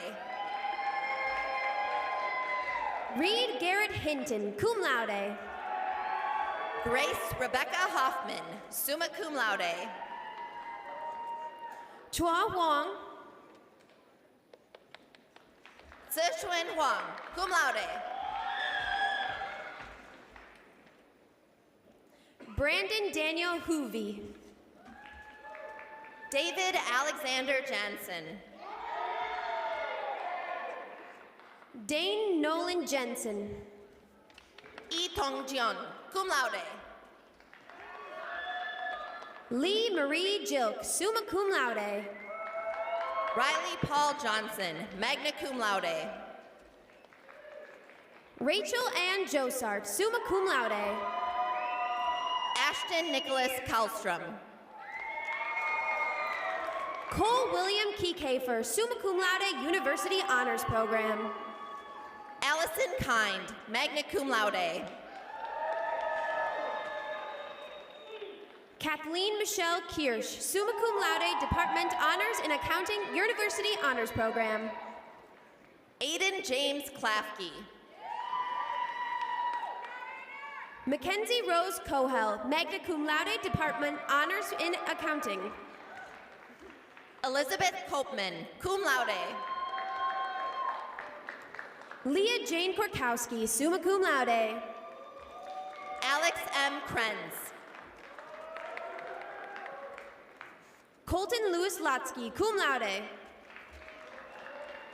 Reed Garrett Hinton, cum laude. Grace Rebecca Hoffman, summa cum laude. Chua Huang. Sichuan Huang, cum laude. Brandon Daniel Hoovey. David Alexander Jansen. Dane Nolan Jensen. Yi Tong Jion, cum laude. Lee Marie Jilk, summa cum laude. Riley Paul Johnson, magna cum laude. Rachel Ann Josart, summa cum laude. Ashton Nicholas Kallstrom. Cole William Kiekefer, summa cum laude, University Honors Program. Allison Kind, magna cum laude. Kathleen Michelle Kirsch, summa cum laude, Department Honors in Accounting, University Honors Program. Aiden James Klafke. Mackenzie Rose Cohel, magna cum laude, Department Honors in Accounting. Elizabeth Kopman, cum laude. Leah Jane Korkowski, summa cum laude. Alex M. Krenz. Colton Lewis Lotsky, cum laude.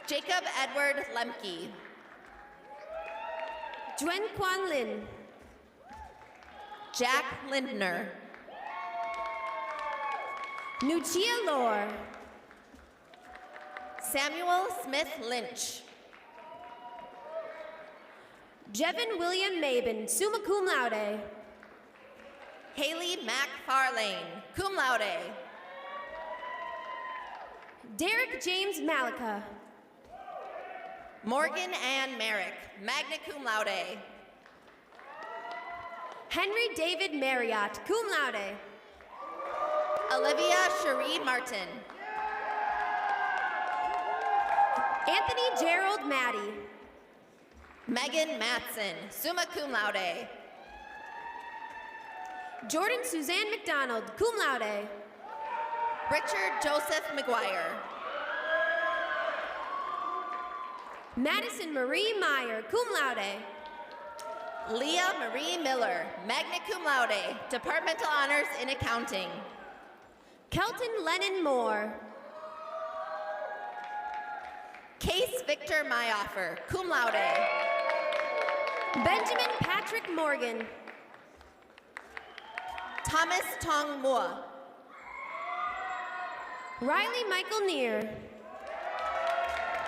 Jacob Edward Lemke. Duen Quan Lin. Jack Lindner. Nuchia Lore. Samuel Smith Lynch. Jevin William Mabin, summa cum laude. Haley McFarlane, cum laude. Derek James Malika. Morgan Ann Merrick, magna cum laude. Henry David Marriott, cum laude. Olivia Cherie Martin. Anthony Gerald Maddie. Megan Matson, summa cum laude. Jordan Suzanne McDonald, cum laude. Richard Joseph McGuire. Madison Marie Meyer, cum laude. Leah Marie Miller, magna cum laude, Departmental Honors in Accounting. Kelton Lennon Moore. Case Victor Mayoffer, cum laude. Benjamin Patrick Morgan. Thomas Tong Mua. Riley Michael Neer.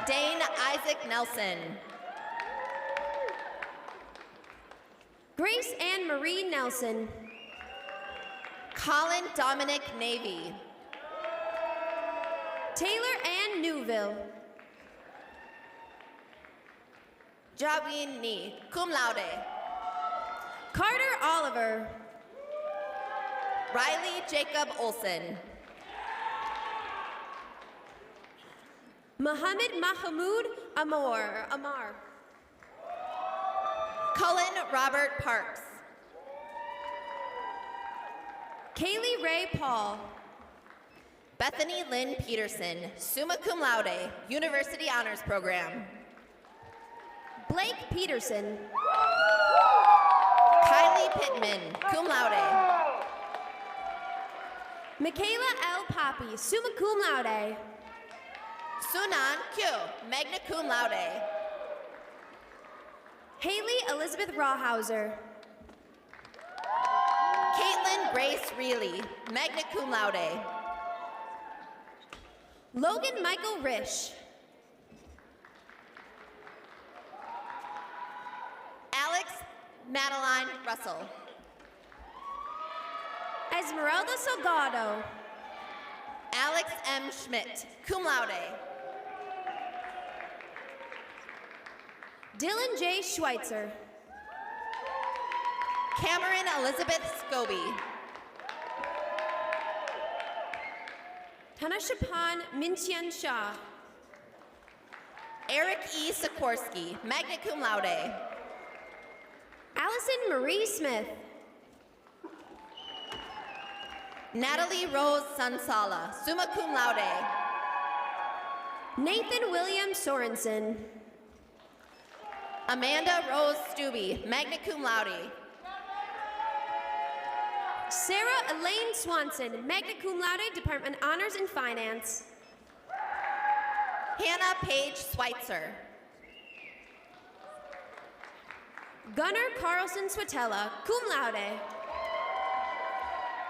Dane Isaac Nelson. Grace Ann Marie Nelson. Colin Dominic Navy. Taylor Ann Newville. Jawin Ni, cum laude. Carter Oliver. Riley Jacob Olson. Mohammed Mahmoud Amar. Cullen Robert Parks. Kaylee Ray Paul. Bethany Lynn Peterson, summa cum laude, University Honors Program. Blake Peterson. Kylie Pittman, cum laude. Michaela L. Poppy, summa cum laude. Sunan Kyu, magna cum laude. Haley Elizabeth Rawhauser. Caitlin Grace Reilly, magna cum laude. Logan Michael Risch. Alex Madeline Russell. Esmeralda Salgado. Alex M. Schmidt, cum laude. Dylan J. Schweitzer. Cameron Elizabeth Scobie. Tanashapan Minchian Shah. Eric E. Sikorsky, magna cum laude. Allison Marie Smith. Natalie Rose Sansala, summa cum laude. Nathan William Sorensen. Amanda Rose Stubbe, magna cum laude. Sarah Elaine Swanson, magna cum laude, Department Honors in Finance. Hannah Paige Schweitzer. Gunnar Carlson Swatella, cum laude.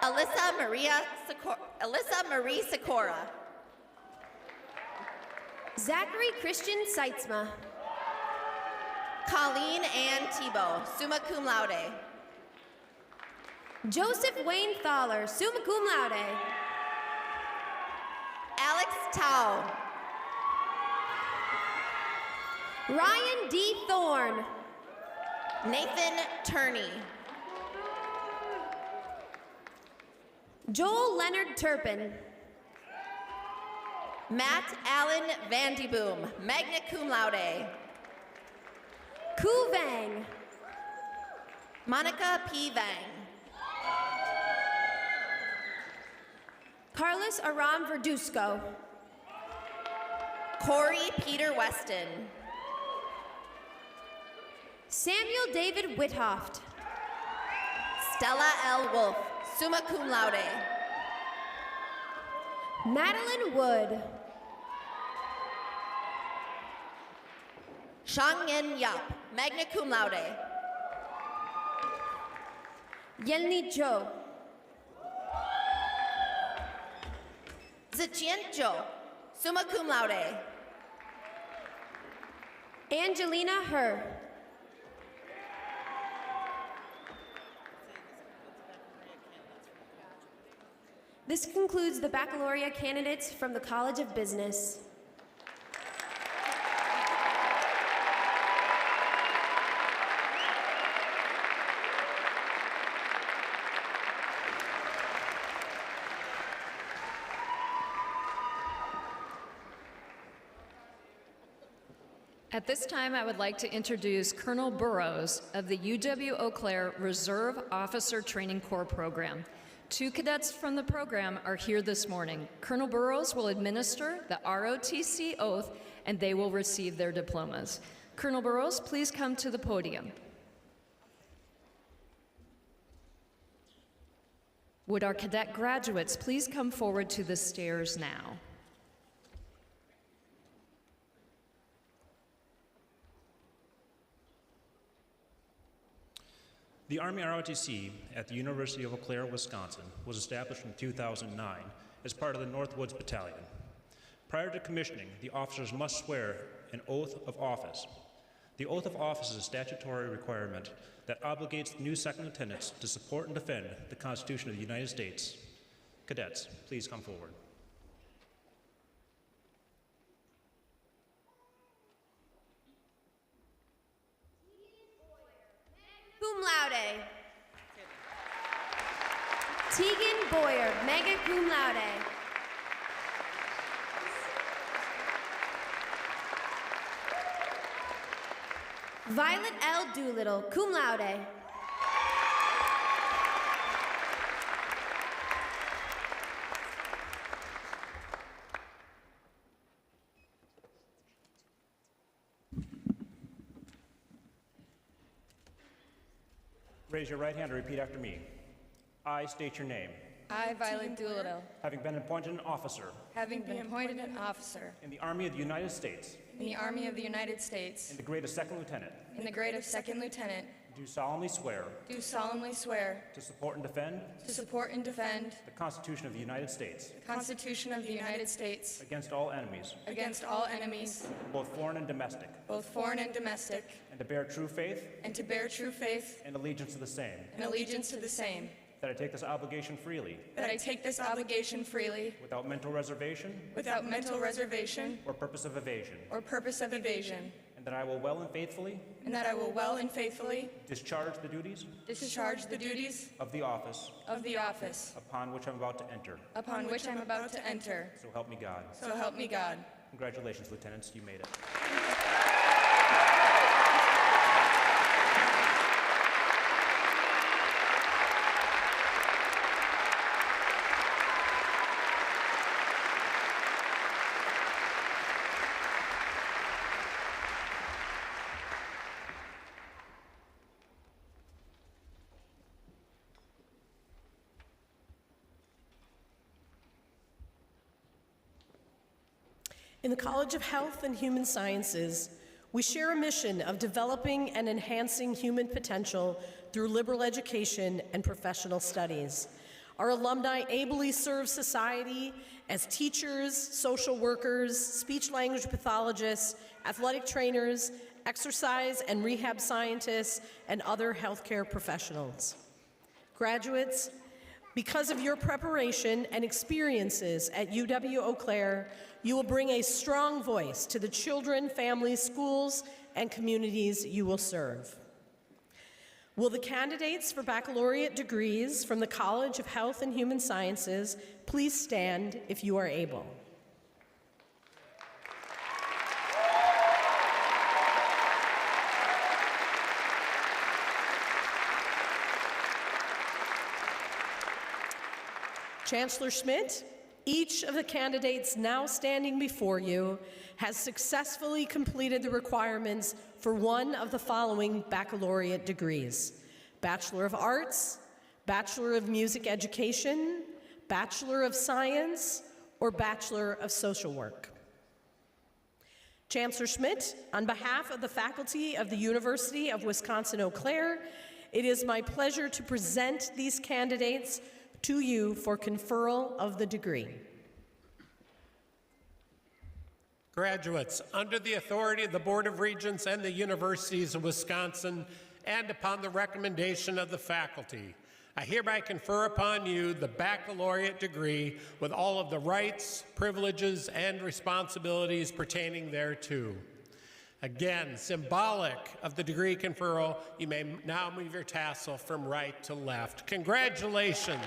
Alyssa Marie Sikora. Zachary Christian Seitzma. Colleen Ann Tebow, summa cum laude. Joseph Wayne Thaler, summa cum laude. Alex Tao. Ryan D. Thorne. Nathan Turney. Joel Leonard Turpin. Matt Allen Vandeboom, magna cum laude. Ku Vang. Monica P. Vang. Carlos Aram Verduzco. Corey Peter Weston. Samuel David Withoft. Stella L. Wolf, summa cum laude. Madeline Wood. Shangyan Yap, magna cum laude. Yelni Zhou. Ziqian Zhou, summa cum laude. Angelina Her. This concludes the baccalaureate candidates from the College of Business. At this time, I would like to introduce Colonel Burrows of the UW-Eau Claire Reserve Officer Training Corps program. 2 cadets from the program are here this morning. Colonel Burrows will administer the ROTC oath, and they will receive their diplomas. Colonel Burrows, please come to the podium. Would our cadet graduates please come forward to the stairs now? The Army ROTC at the University of Eau Claire, Wisconsin, was established in 2009 as part of the Northwoods Battalion. Prior to commissioning, the officers must swear an oath of office. The oath of office is a statutory requirement that obligates new second lieutenants to support and defend the Constitution of the United States. Cadets, please come forward. Cum laude. Tegan Boyer, magna cum laude. Violet L. Doolittle, cum laude. Raise your right hand and repeat after me. I state your name. I, Violet Doolittle, Having been appointed an officer having been appointed an officer in the Army of the United States in the Army of the United States, in the grade of second lieutenant, in the grade of second lieutenant, do solemnly swear do solemnly swear to support and defend to support and defend the Constitution of the United States the Constitution of the United States against all enemies, both foreign and domestic, and to bear true faith and allegiance to the same, that I take this obligation freely without mental reservation or purpose of evasion, and that I will well and faithfully discharge the duties of the office upon which I'm about to enter. So help me God. Congratulations, lieutenants, you made it. In the College of Health and Human Sciences, we share a mission of developing and enhancing human potential through liberal education and professional studies. Our alumni ably serve society as teachers, social workers, speech-language pathologists, athletic trainers, exercise and rehab scientists, and other healthcare professionals. Graduates, because of your preparation and experiences at UW-Eau Claire, you will bring a strong voice to the children, families, schools, and communities you will serve. Will the candidates for baccalaureate degrees from the College of Health and Human Sciences please stand if you are able? Chancellor Schmidt, each of the candidates now standing before you has successfully completed the requirements for one of the following baccalaureate degrees: Bachelor of Arts, Bachelor of Music Education, Bachelor of Science, or Bachelor of Social Work. Chancellor Schmidt, on behalf of the faculty of the University of Wisconsin-Eau Claire, it is my pleasure to present these candidates to you for conferral of the degree. Graduates, under the authority of the Board of Regents and the Universities of Wisconsin, and upon the recommendation of the faculty, I hereby confer upon you the baccalaureate degree with all of the rights, privileges, and responsibilities pertaining thereto. Again, symbolic of the degree conferral, you may now move your tassel from right to left. Congratulations.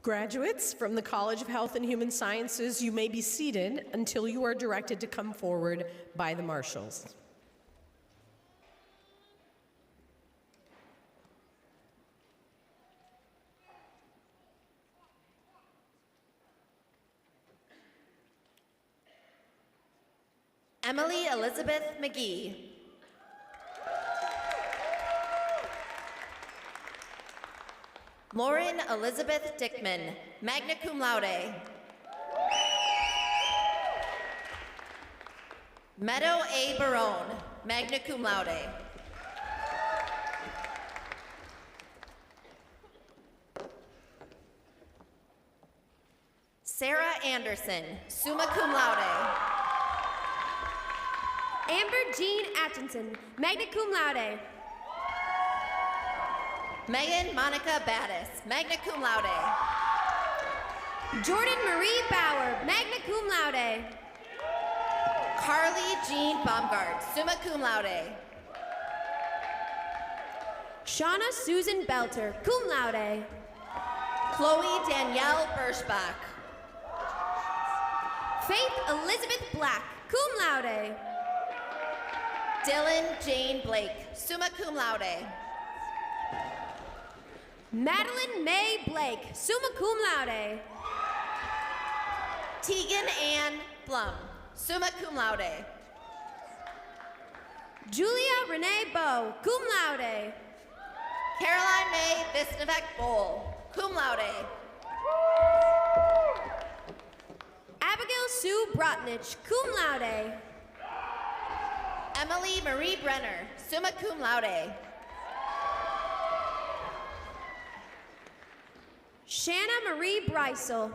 Graduates from the College of Health and Human Sciences, you may be seated until you are directed to come forward by the marshals. Emily Elizabeth McGee. Lauren Elizabeth Dickman, magna cum laude. Meadow A. Barone, magna cum laude. Sarah Anderson, summa cum laude. Amber Jean Atkinson, magna cum laude. Megan Monica Battis, magna cum laude. Jordan Marie Bauer, magna cum laude. Carly Jean Baumgart, summa cum laude. Shauna Susan Belter, cum laude. Chloe Danielle Birschbach. Faith Elizabeth Black, cum laude. Dylan Jane Blake, summa cum laude. Madeline May Blake, summa cum laude. Tegan Ann Blum, summa cum laude. Julia Renee Bowe, cum laude. Caroline May Visnevec Bowl, cum laude. Abigail Sue Brotnich, cum laude. Emily Marie Brenner, summa cum laude. Shanna Marie Breisel.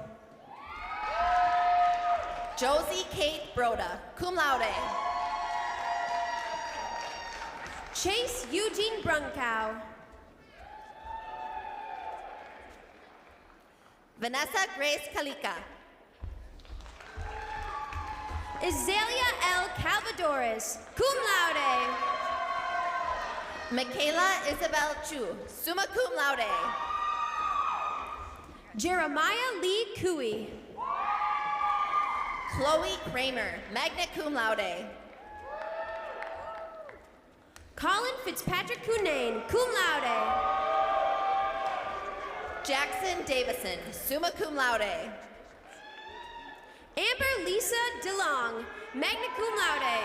Josie Kate Broda, cum laude. Chase Eugene Brunkow. Vanessa Grace Kalika. Azalea L. Calvadores, cum laude. Michaela Isabel Chu, summa cum laude. Jeremiah Lee Cooey. Chloe Kramer, magna cum laude. Colin Fitzpatrick Cunane, cum laude. Jackson Davison, summa cum laude. Amber Lisa DeLong, magna cum laude.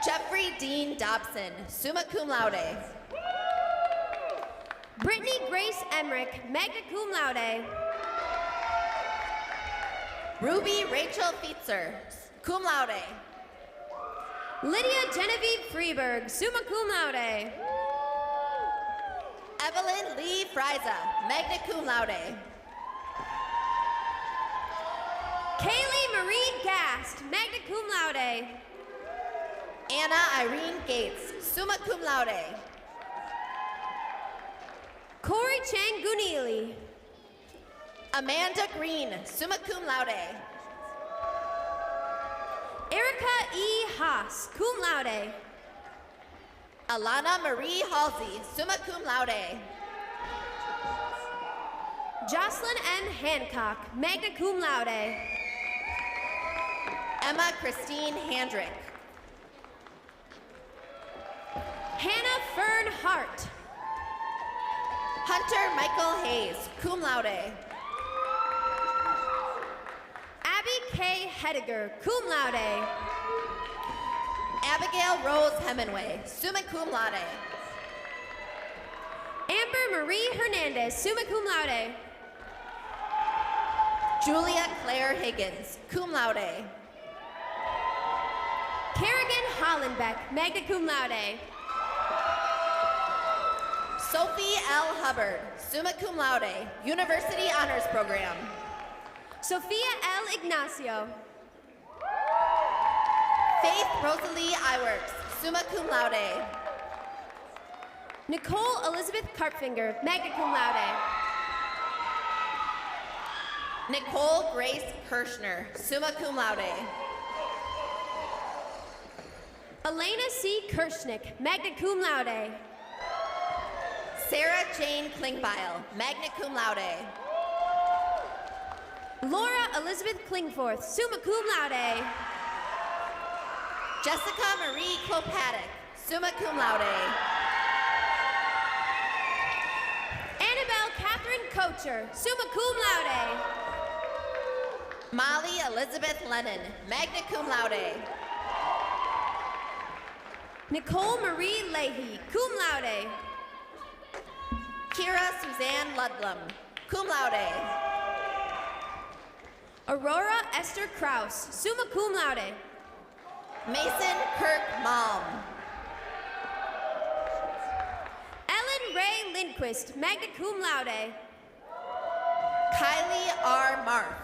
Jeffrey Dean Dobson, summa cum laude. Brittany Grace Emmerich, magna cum laude. Ruby Rachel Fietzer, cum laude. Lydia Genevieve Freeberg, summa cum laude. Evelyn Lee Friza, magna cum laude. Kaylee Marie Gast, magna cum laude. Anna Irene Gates, summa cum laude. Corey Chang Gunili. Amanda Green, summa cum laude. Erica E. Haas, cum laude. Alana Marie Halsey, summa cum laude. Jocelyn M. Hancock, magna cum laude. Emma Christine Handrick. Hannah Fern Hart. Hunter Michael Hayes, cum laude. Abby K. Hediger, cum laude. Abigail Rose Hemingway, summa cum laude. Amber Marie Hernandez, summa cum laude. Julia Claire Higgins, cum laude. Kerrigan Hollenbeck, magna cum laude. Sophie L. Hubbard, summa cum laude, University Honors Program. Sophia L. Ignacio. Faith Rosalie Iwerks, summa cum laude. Nicole Elizabeth Karpfinger, magna cum laude. Nicole Grace Kirschner, summa cum laude. Elena C. Kirschnick, magna cum laude. Sarah Jane Klingbeil, magna cum laude. Laura Elizabeth Klingforth, summa cum laude. Jessica Marie Klopatic, summa cum laude. Annabelle Catherine Kocher, summa cum laude. Molly Elizabeth Lennon, magna cum laude. Nicole Marie Leahy, cum laude. Kira Suzanne Ludlam, cum laude. Aurora Esther Kraus, summa cum laude. Mason Kirk Malm. Ellen Ray Lindquist, magna cum laude. Kylie R. Marth.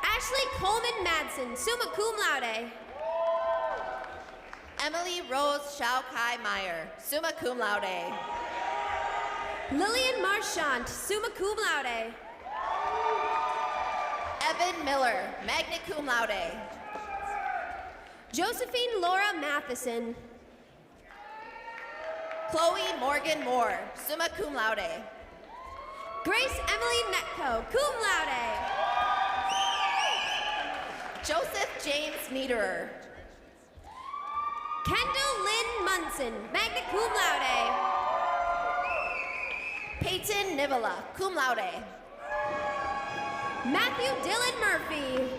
Ashley Coleman Madsen, summa cum laude. Emily Rose Shao Kai Meyer, summa cum laude. Lillian Marchant, summa cum laude. Evan Miller, magna cum laude. Josephine Laura Matheson. Chloe Morgan Moore, summa cum laude. Grace Emily Metco, cum laude. Joseph James Niederer. Kendall Lynn Munson, magna cum laude. Peyton Nivola, cum laude. Matthew Dylan Murphy.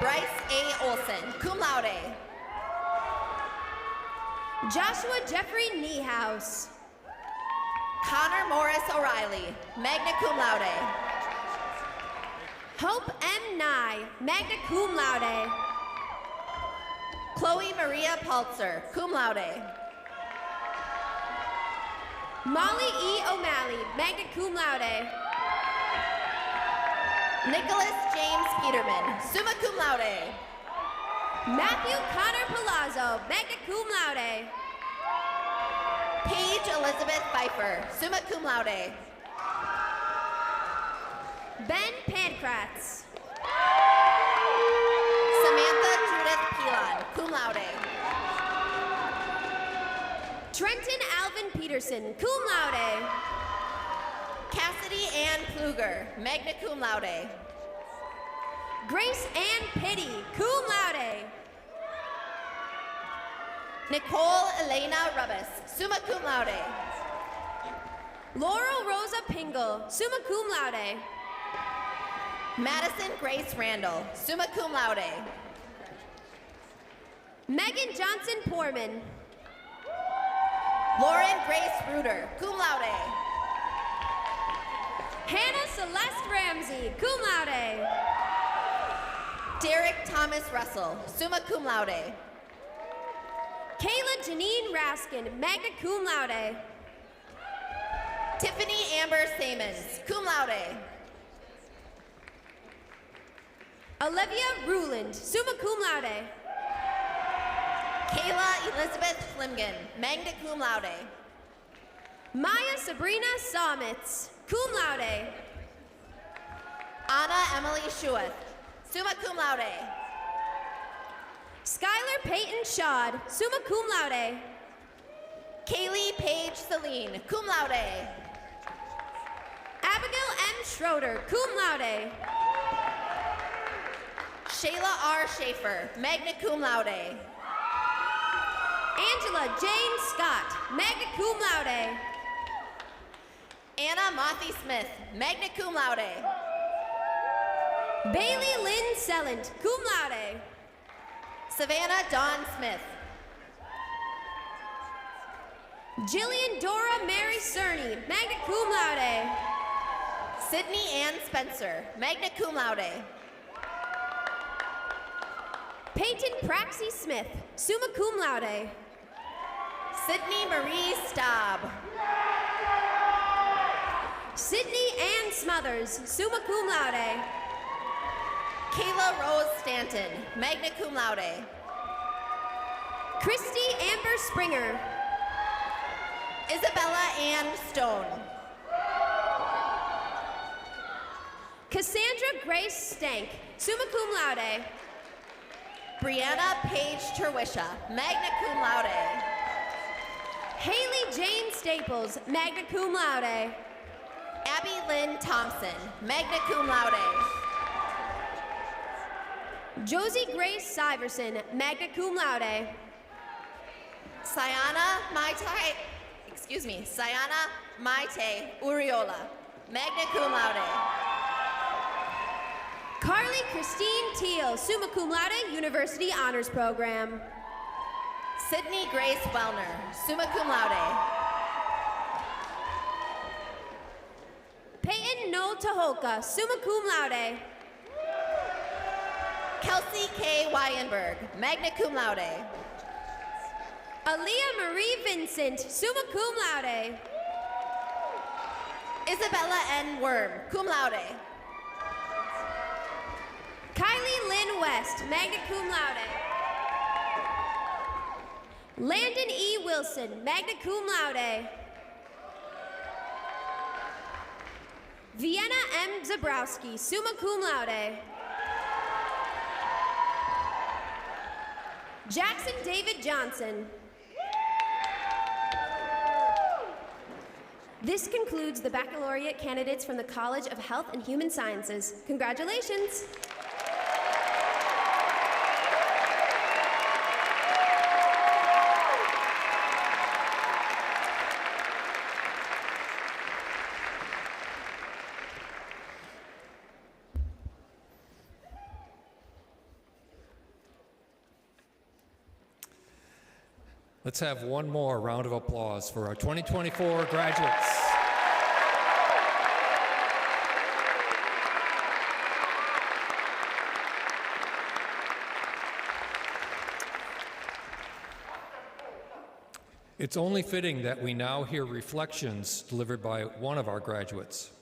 Bryce A. Olson, cum laude. Joshua Jeffrey Niehaus. Connor Morris O'Reilly, magna cum laude. Hope M. Nye, magna cum laude. Chloe Maria Paltzer, cum laude. Molly E. O'Malley, magna cum laude. Nicholas James Peterman, summa cum laude. Matthew Connor Palazzo, magna cum laude. Paige Elizabeth Pfeiffer, summa cum laude. Ben Pankratz. Samantha Judith Pilon, cum laude. Trenton Alvin Peterson, cum laude. Cassidy Ann Pluger, magna cum laude. Grace Ann Pitty, cum laude. Nicole Elena Rubbis, summa cum laude. Laurel Rosa Pingle, summa cum laude. Madison Grace Randall, summa cum laude. Megan Johnson Poorman. Lauren Grace Ruder, cum laude. Hannah Celeste Ramsey, cum laude. Derek Thomas Russell, summa cum laude. Kayla Janine Raskin, magna cum laude. Tiffany Amber Samons, cum laude. Olivia Ruland, summa cum laude. Kayla Elizabeth Flimgen, magna cum laude. Maya Sabrina Sommitz, cum laude. Anna Emily Schueth, summa cum laude. Skylar Peyton Shad, summa cum laude. Kaylee Paige Celine, cum laude. Abigail M. Schroeder, cum laude. Shayla R. Schaefer, magna cum laude. Angela Jane Scott, magna cum laude. Anna Mothy Smith, magna cum laude. Bailey Lynn Selland, cum laude. Savannah Dawn Smith. Jillian Dora Mary Cerny, magna cum laude. Sydney Ann Spencer, magna cum laude. Peyton Praxi Smith, summa cum laude. Sydney Marie Staub. Sydney Ann Smothers, summa cum laude. Kayla Rose Stanton, magna cum laude. Christy Amber Springer. Isabella Ann Stone. Cassandra Grace Stank, summa cum laude. Brianna Paige Terwisha, magna cum laude. Haley Jane Staples, magna cum laude. Abby Lynn Thompson, magna cum laude. Josie Grace Syverson, magna cum laude. Sayana Maite Uriola, magna cum laude. Carly Christine Teal, summa cum laude, University Honors Program. Sydney Grace Wellner, summa cum laude. Peyton No Taholka, summa cum laude. Kelsey K. Wyenberg, magna cum laude. Aaliyah Marie Vincent, summa cum laude. Isabella N. Worm, cum laude. Kylie Lynn West, magna cum laude. Landon E. Wilson, magna cum laude. Vienna M. Zabrowski, summa cum laude. Jackson David Johnson. This concludes the baccalaureate candidates from the College of Health and Human Sciences. Congratulations. Let's have one more round of applause for our 2024 graduates. It's only fitting that we now hear reflections delivered by one of our graduates.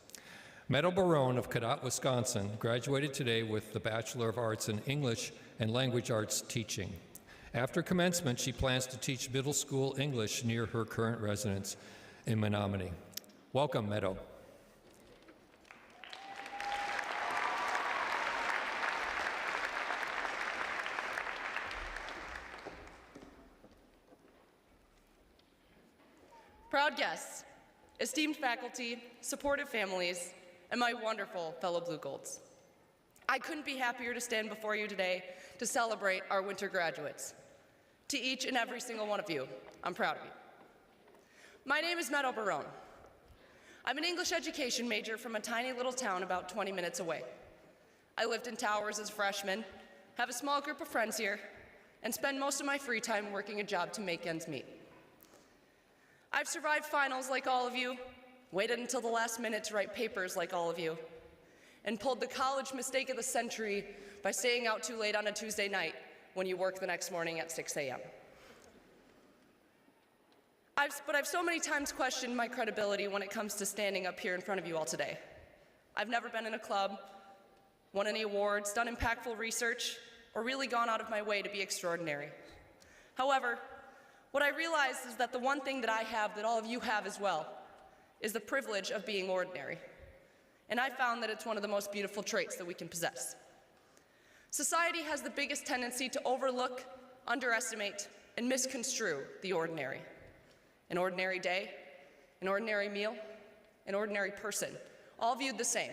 Meadow Barone of Cadott, Wisconsin, graduated today with the Bachelor of Arts in English and Language Arts Teaching. After commencement, she plans to teach middle school English near her current residence in Menominee. Welcome, Meadow. Proud guests, esteemed faculty, supportive families, and my wonderful fellow Blue Golds. I couldn't be happier to stand before you today to celebrate our winter graduates. To each and every single one of you, I'm proud of you. My name is Meadow Barone. I'm an English education major from a tiny little town about 20 minutes away. I lived in Towers as a freshman, have a small group of friends here, and spend most of my free time working a job to make ends meet. I've survived finals like all of you, waited until the last minute to write papers like all of you, and pulled the college mistake of the century by staying out too late on a Tuesday night when you work the next morning at 6 a.m. But I've so many times questioned my credibility when it comes to standing up here in front of you all today. I've never been in a club, won any awards, done impactful research, or really gone out of my way to be extraordinary. However, what I realized is that the one thing that I have that all of you have as well is the privilege of being ordinary. And I found that it's one of the most beautiful traits that we can possess. Society has the biggest tendency to overlook, underestimate, and misconstrue the ordinary. An ordinary day, an ordinary meal, an ordinary person, all viewed the same,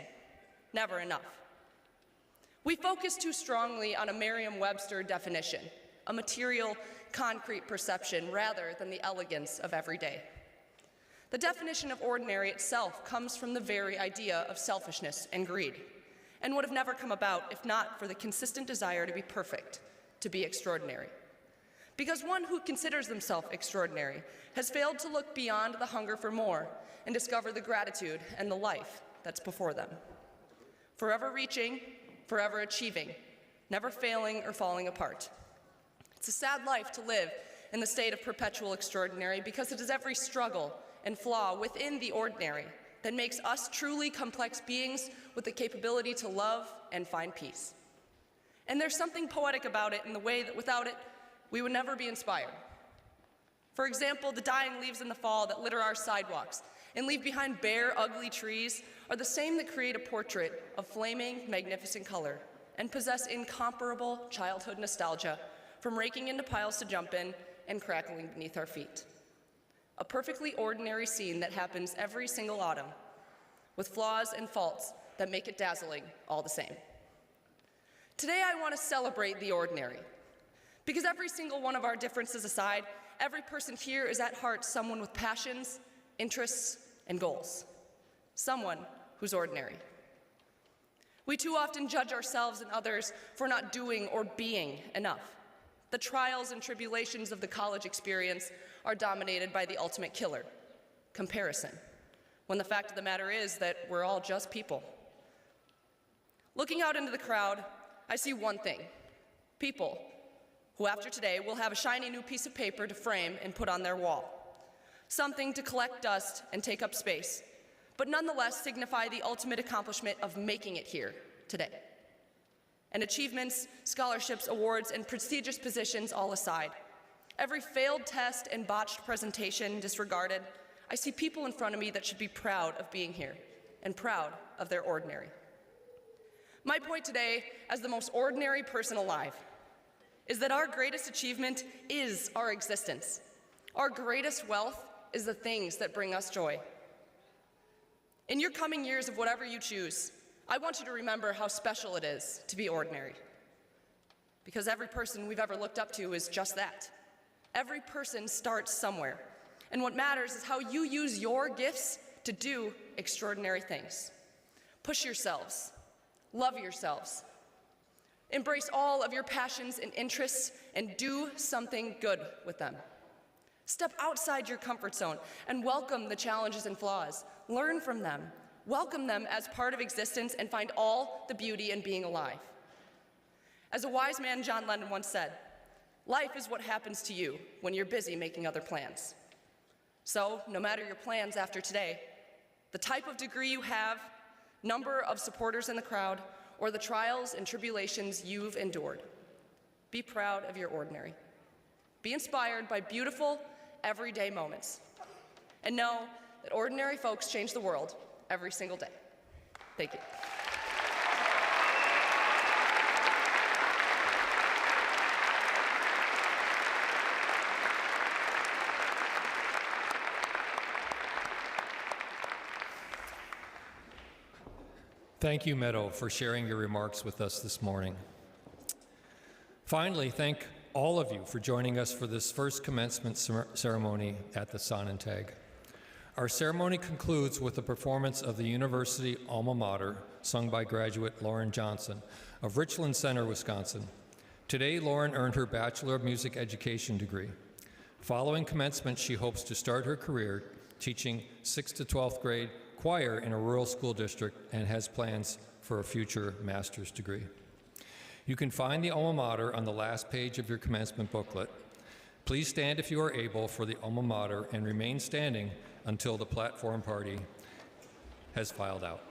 never enough. We focus too strongly on a Merriam-Webster definition, a material, concrete perception rather than the elegance of everyday. The definition of ordinary itself comes from the very idea of selfishness and greed, and would have never come about if not for the consistent desire to be perfect, to be extraordinary. Because one who considers themselves extraordinary has failed to look beyond the hunger for more and discover the gratitude and the life that's before them. Forever reaching, forever achieving, never failing or falling apart. It's a sad life to live in the state of perpetual extraordinary because it is every struggle and flaw within the ordinary that makes us truly complex beings with the capability to love and find peace. And there's something poetic about it in the way that without it, we would never be inspired. For example, the dying leaves in the fall that litter our sidewalks and leave behind bare, ugly trees are the same that create a portrait of flaming, magnificent color and possess incomparable childhood nostalgia from raking into piles to jump in and crackling beneath our feet. A perfectly ordinary scene that happens every single autumn, with flaws and faults that make it dazzling all the same. Today I want to celebrate the ordinary, because every single one of our differences aside, every person here is at heart someone with passions, interests, and goals. Someone who's ordinary. We too often judge ourselves and others for not doing or being enough. The trials and tribulations of the college experience are dominated by the ultimate killer, comparison, when the fact of the matter is that we're all just people. Looking out into the crowd, I see one thing: people who after today will have a shiny new piece of paper to frame and put on their wall, something to collect dust and take up space, but nonetheless signify the ultimate accomplishment of making it here today. And achievements, scholarships, awards, and prestigious positions all aside, every failed test and botched presentation disregarded, I see people in front of me that should be proud of being here and proud of their ordinary. My point today, as the most ordinary person alive, is that our greatest achievement is our existence. Our greatest wealth is the things that bring us joy. In your coming years of whatever you choose, I want you to remember how special it is to be ordinary. Because every person we've ever looked up to is just that. Every person starts somewhere. And what matters is how you use your gifts to do extraordinary things. Push yourselves. Love yourselves. Embrace all of your passions and interests and do something good with them. Step outside your comfort zone and welcome the challenges and flaws. Learn from them. Welcome them as part of existence and find all the beauty in being alive. As a wise man, John Lennon, once said, "Life is what happens to you when you're busy making other plans." So, no matter your plans after today, the type of degree you have, number of supporters in the crowd, or the trials and tribulations you've endured, be proud of your ordinary. Be inspired by beautiful, everyday moments. And know that ordinary folks change the world every single day. Thank you. Thank you, Meadow, for sharing your remarks with us this morning. Finally, thank all of you for joining us for this first commencement ceremony at the Sonnentag. Our ceremony concludes with the performance of the University Alma Mater, sung by graduate Lauren Johnson of Richland Center, Wisconsin. Today, Lauren earned her Bachelor of Music Education degree. Following commencement, she hopes to start her career teaching 6th to 12th grade choir in a rural school district and has plans for a future master's degree. You can find the alma mater on the last page of your commencement booklet. Please stand if you are able for the alma mater and remain standing until the platform party has filed out.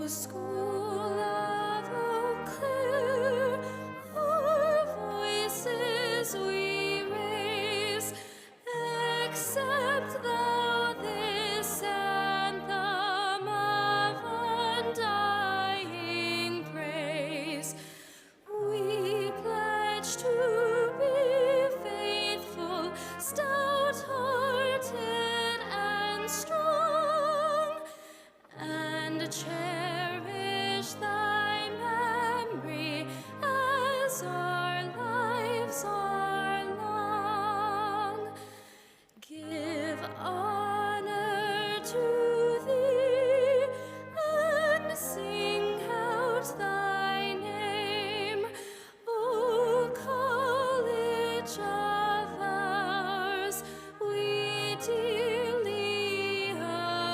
School of Eau Claire, our voices we raise, accept thou this anthem of undying praise. We pledge to be faithful, stout-hearted and strong, and cherish thy memory as our lives are long. Give honor to thee and sing out thy name, O college of ours, we dearly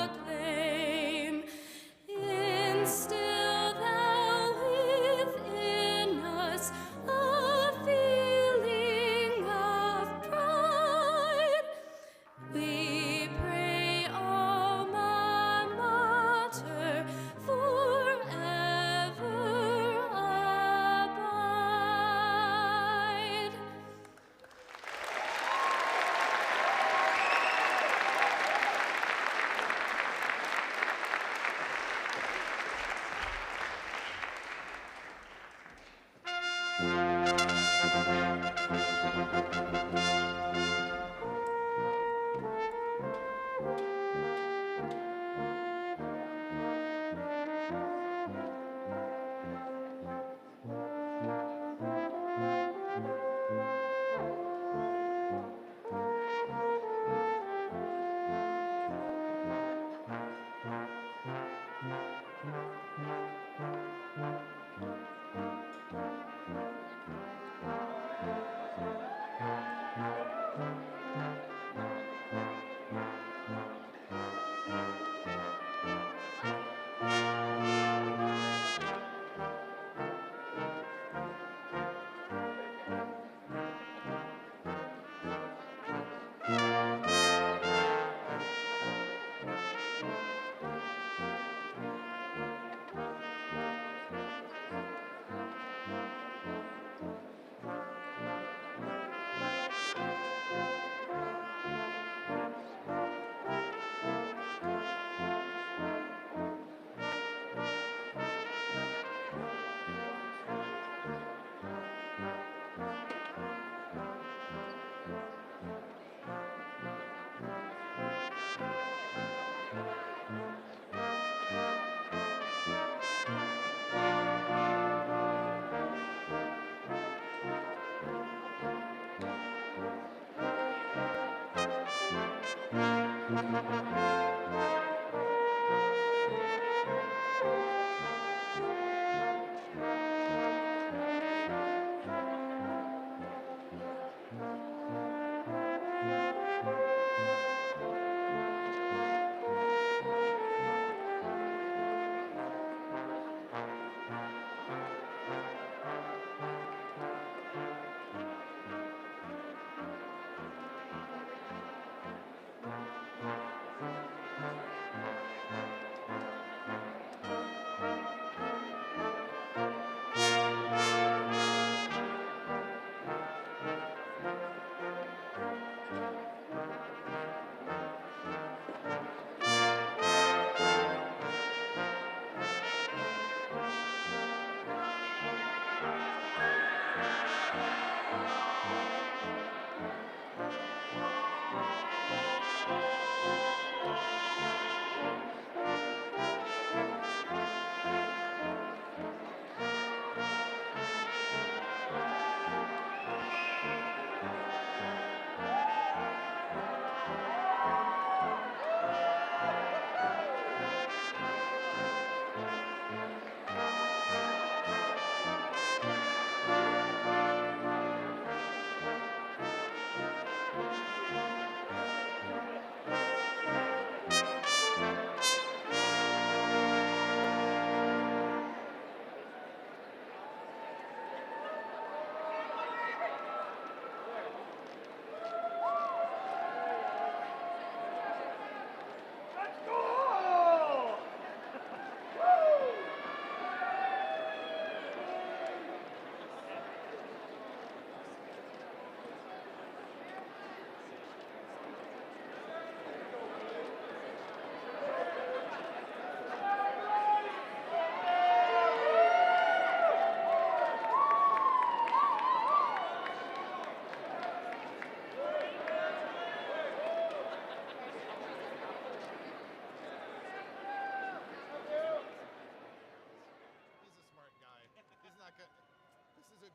acclaim. Instill thou within us a feeling of pride. We pray, Alma Mater, forever abide.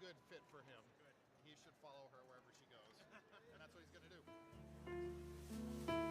good fit for him. He should follow her wherever she goes. And that's what he's going to do.